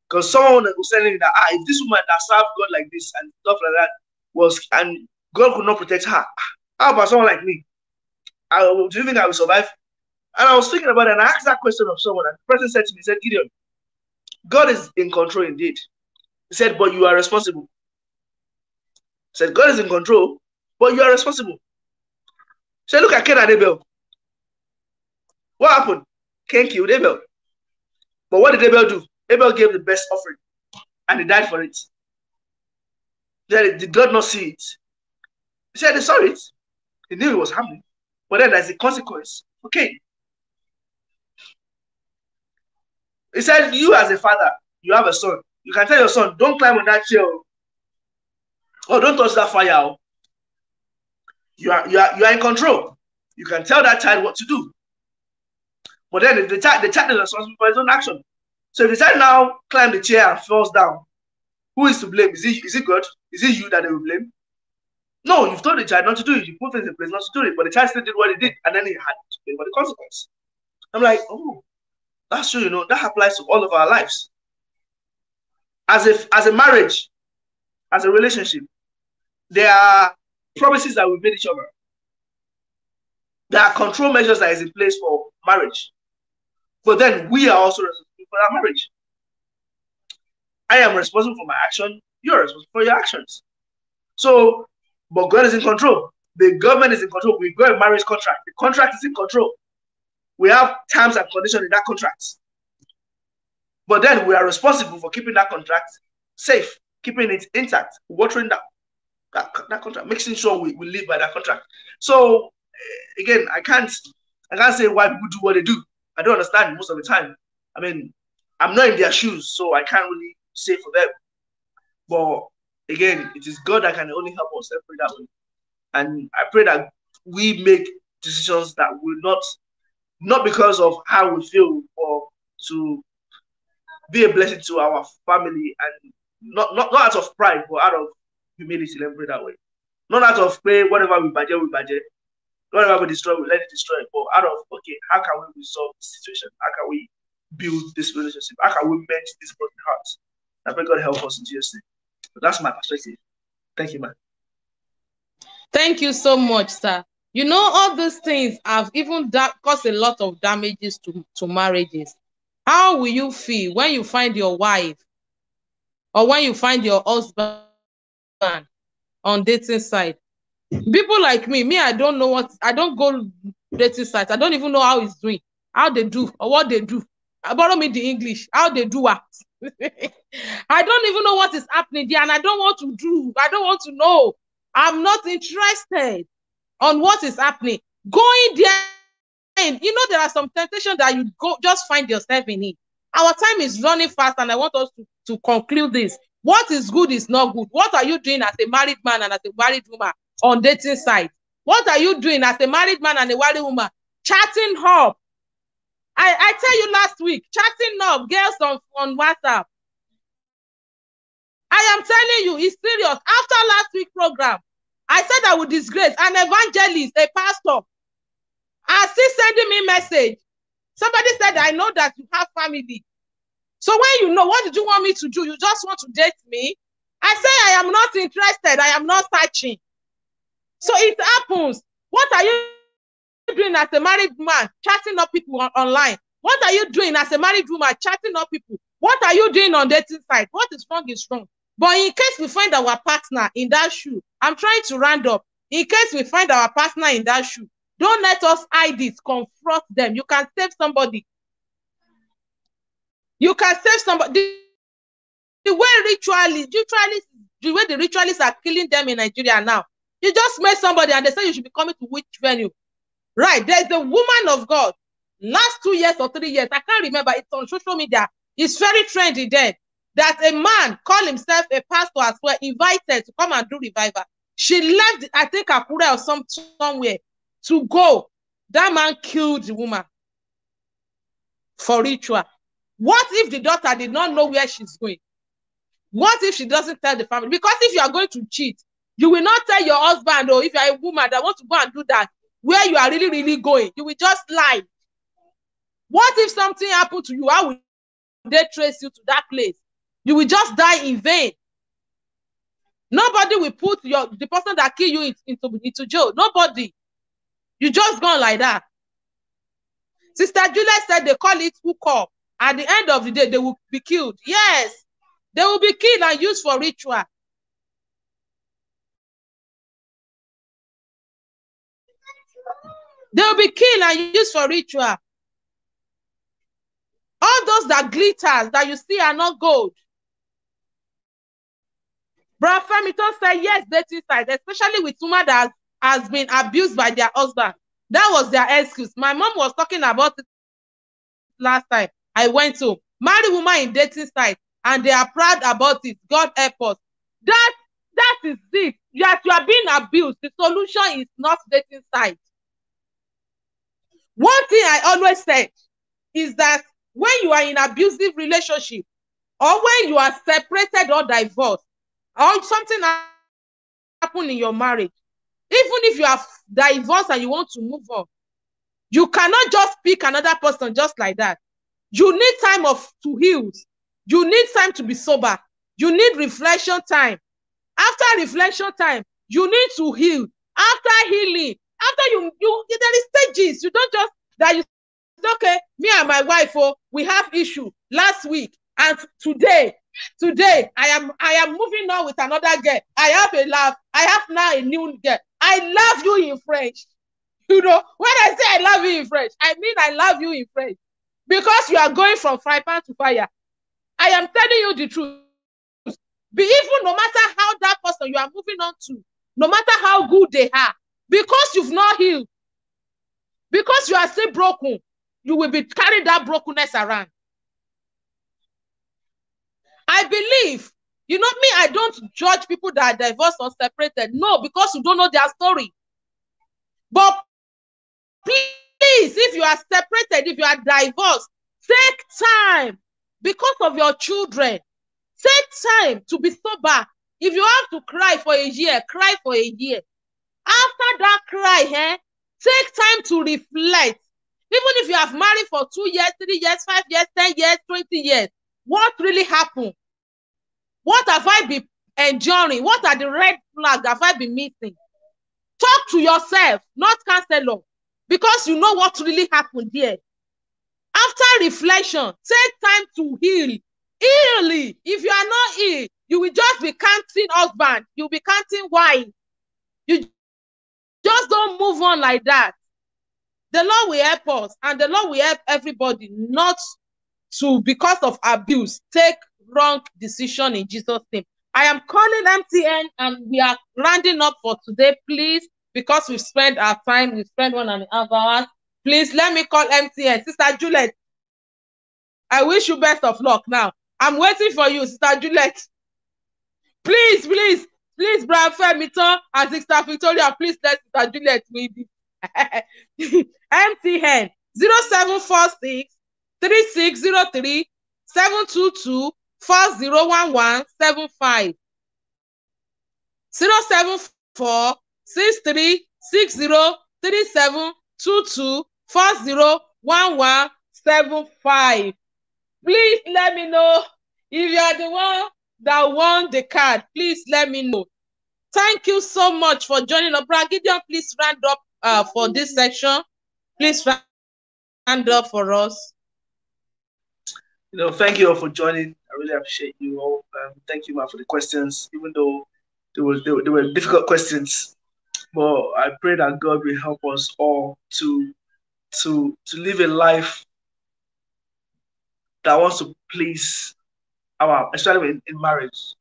Because someone was telling me that if this woman that served God like this and stuff like that and God could not protect her, how about someone like me? Do you think I will survive? And I was thinking about it, and I asked that question of someone, and the person said to me, he said, Gideon, God is in control indeed. He said, but you are responsible. He said, God is in control, but you are responsible. He said, look at Cain and Abel. What happened? Cain killed Abel. But what did Abel do? Abel gave the best offering, and he died for it. Did God not see it? He said he saw it. He knew it was happening. But then there's a consequence for Cain. He said, you as a father, you have a son. You can tell your son, don't climb on that chair. Or don't touch that fire. You are in control. You can tell that child what to do. But then if the child is responsible for his own action. So if the child now climbs the chair and falls down, who is to blame? Is it God? Is it you that they will blame? No, you've told the child not to do it. You put things in place not to do it. But the child still did what he did, and then he had to pay for the consequence. I'm like, oh, that's true, that applies to all of our lives. As a marriage, as a relationship, there are promises that we made each other. There are control measures that is in place for marriage. But then we are also responsible for our marriage. I am responsible for my action. You're responsible for your actions. So, but God is in control. The government is in control. We've got a marriage contract. The contract is in control. We have terms and conditions in that contract. But then we are responsible for keeping that contract safe, keeping it intact, watering that contract, making sure we live by that contract. So again, I can't say why people do what they do. I don't understand most of the time. I mean, I'm not in their shoes, so I can't really say for them. But again, it is God that can only help us separate that way. And I pray that we make decisions that will not because of how we feel, or to be a blessing to our family, and not out of pride, but out of humility. Let me put it that way. Not out of pray, whatever we budget, whatever we destroy, we let it destroy. But out of, okay, how can we resolve this situation? How can we build this relationship? How can we mend these broken hearts? I pray God help us in Jesus' name. But that's my perspective. Thank you, man. Thank you so much, sir. All these things have even caused a lot of damages to marriages. How will you feel when you find your wife or when you find your husband on dating site? People like me, I don't know I don't go dating sites. I don't even know how he's doing, how they do, or what they do. Borrow me the English, how they do what. I don't even know what is happening there, and I don't want to know. I'm not interested on what is happening. Going there, there are some temptations that you just find yourself in it. Our time is running fast, and I want us to conclude this. What is good is not good. What are you doing as a married man and as a married woman on dating sites? What are you doing as a married man and a married woman? Chatting up. I tell you last week, chatting up, girls on WhatsApp. I am telling you, it's serious. After last week's program, I said I would disgrace an evangelist, a pastor. are still sending me message. Somebody said, I know that you have family. So when you know, what did you want me to do? You just want to date me? I say, I am not interested. I am not searching. So it happens. What are you doing as a married man, chatting up people online? What are you doing as a married woman, chatting up people? What are you doing on dating site? What is wrong is wrong. But in case we find our partner in that shoe, I'm trying to round up. In case we find our partner in that shoe, don't let us hide it, confront them. You can save somebody. You can save somebody. The way the ritualists are killing them in Nigeria now. You just met somebody and they say you should be coming to which venue. Right, there's a woman of God. Last 2 years or 3 years, I can't remember. It's on social media. It's very trendy there. that a man called himself a pastor as well, invited to come and do revival. She left, I think, Akure or somewhere to go. That man killed the woman for ritual. What if the daughter did not know where she's going? What if she doesn't tell the family? Because if you are going to cheat, you will not tell your husband, or if you are a woman that wants to go and do that, where you are really, really going. You will just lie. What if something happened to you? How will they trace you to that place? You will just die in vain. Nobody will put the person that killed you into jail. Nobody. You just gone like that. Sister Juliet said they call it hook up. At the end of the day, they will be killed. Yes. They will be killed and used for ritual. They will be killed and used for ritual. All those that glitters that you see are not gold. Brother Femito said, yes, dating side, especially with women that has been abused by their husband. That was their excuse. My mom was talking about it last time I went to. Married woman in dating side, and they are proud about it. God help us. That is it. Yes, you are being abused. The solution is not dating side. One thing I always said is that when you are in abusive relationship, or when you are separated or divorced, or something happened in your marriage, even if you are divorced and you want to move on, you cannot just pick another person just like that. You need time to heal. You need time to be sober. You need reflection time. After reflection time, you need to heal. After healing, after there is stages. You don't just that you okay, me and my wife, we have issue last week, and today I am moving on with another girl. I have a love. I have now a new girl. I love you in French. You know, when I say I love you in French, I mean I love you in French. Because you are going from fry pan to fire. I am telling you the truth. Even no matter how that person you are moving on to, no matter how good they are, because you've not healed, because you are still broken, you will be carrying that brokenness around. I believe, you know me, I don't judge people that are divorced or separated. No, because you don't know their story. But please, if you are separated, if you are divorced, take time because of your children. Take time to be sober. If you have to cry for a year, cry for a year. After that cry, take time to reflect. Even if you have married for 2 years, 3 years, 5 years, 10 years, 20 years, what really happened? What have I been enduring? What are the red flags have I been missing? Talk to yourself, not counselor, because you know what really happened there. After reflection, take time to heal. Heal. If you are not healed, you will just be counting husband. You'll be counting wife. You just don't move on like that. The Lord will help us, and the Lord will help everybody not to, because of abuse, take wrong decision in Jesus' name. I am calling MTN, and we are rounding up for today, please, because we've spent our time, we've spent 1.5 hours. Please let me call MTN. Sister Juliet, I wish you best of luck now. I'm waiting for you, Sister Juliet. Please, please, please, Brother Femito and Sister Victoria, please let Sister Juliet maybe. MTN 0746 3603 722 4011 75 074 63 60 37 22 4011 75. Please let me know if you are the one that won the card. Please let me know. Thank you so much for joining us. Brother Gideon, please round up for this section. Please round up for us. You know, thank you all for joining. I really appreciate you all. Thank you, man, for the questions, even though they were difficult questions. But I pray that God will help us all to live a life that wants to please especially in marriage,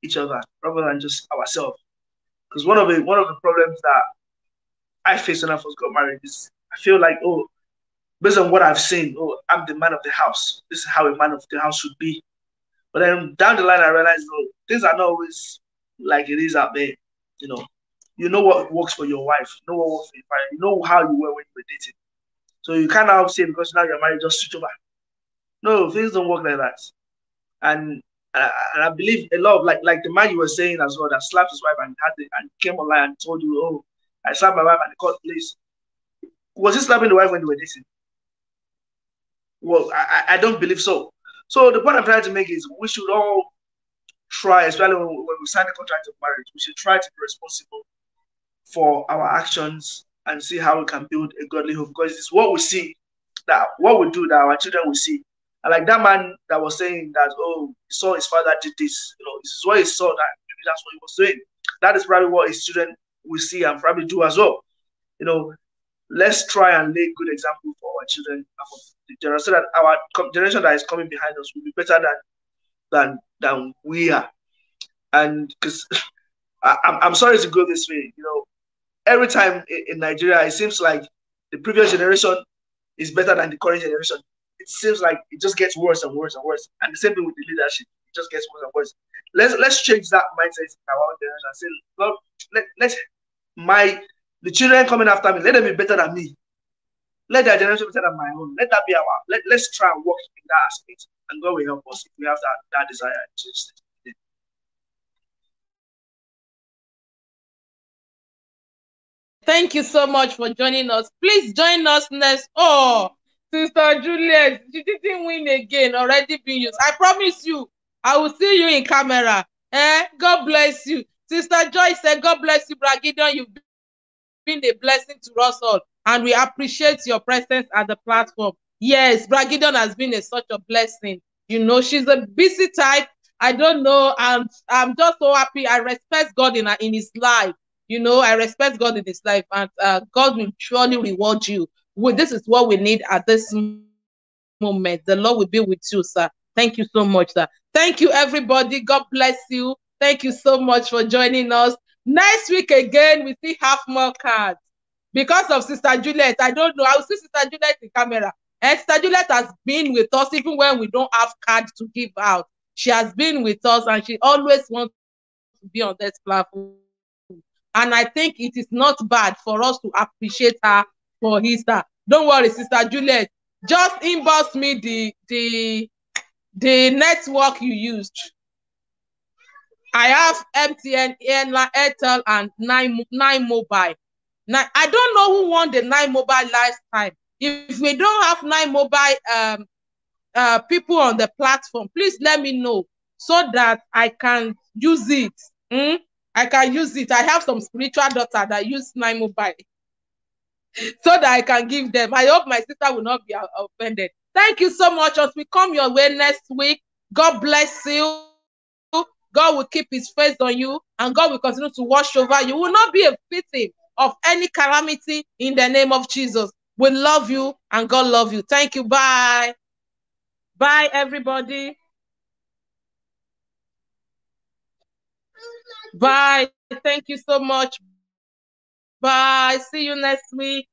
each other rather than just ourselves. Because one of the problems that I faced when I first got married is I feel like, based on what I've seen, I'm the man of the house. This is how a man of the house should be. But then down the line, I realized, no, things are not always like it is out there. You know what works for your wife. You know what works for your partner. You know how you were when you were dating. So you can't now say because now you're married, just switch over. No, things don't work like that. And and I believe a lot of like the man you were saying as well that slapped his wife and and came online and told you, oh, I slapped my wife and the court police. Was he slapping the wife when they were dating? Well, I don't believe so. So the point I'm trying to make is we should all try, especially when we sign a contract of marriage, we should try to be responsible for our actions and see how we can build a godly home because it's what we see, that what we do that our children will see. And like that man that was saying that, oh, he saw his father did this, this is what he saw, that maybe that's what he was doing. That is probably what his children will see and probably do as well. Let's try and lay good example for our children and for the generation, so that our generation that is coming behind us will be better than we are. And because I'm sorry to go this way, every time in Nigeria, it seems like the previous generation is better than the current generation. It seems like it just gets worse and worse and worse. And the same thing with the leadership, it just gets worse and worse. Let's change that mindset in our own generation and say, Lord, the children coming after me, let them be better than me. Let their generation be better than my own. Let that be let's try and work in that aspect. And God will help us if we have that desire to change it. Thank you so much for joining us. Please join us next. Oh, Sister Juliet, she didn't win again, already been used. I promise you, I will see you in camera. God bless you. Sister Joyce said, God bless you, Brother Gideon. You've been a blessing to us all, and we appreciate your presence at the platform. Yes, Brother Gideon has been such a blessing. She's a busy type. I don't know, and I'm just so happy. I respect God in his life. I respect God in his life, and God will surely reward you. This is what we need at this moment. The Lord will be with you, sir. Thank you so much, sir. Thank you, everybody. God bless you. Thank you so much for joining us. Next week again, we still have more cards. Because of Sister Juliet, I don't know. I will see Sister Juliet in camera. And Sister Juliet has been with us even when we don't have cards to give out. She has been with us, and she always wants to be on this platform. And I think it is not bad for us to appreciate her for Easter. Don't worry, Sister Juliet. Just inbox me the network you used. I have MTN, Airtel, and Nine Mobile. Now, I don't know who won the Nine Mobile last time. If we don't have Nine Mobile people on the platform, please let me know so that I can use it. I can use it. I have some spiritual daughter that use Nine Mobile so that I can give them. I hope my sister will not be offended. Thank you so much. As we come your way next week, God bless you. God will keep his face on you, and God will continue to watch over you. You will not be a victim of any calamity in the name of Jesus. We love you, and God love you. Thank you. Bye. Bye, everybody. Bye. Thank you so much. Bye. See you next week.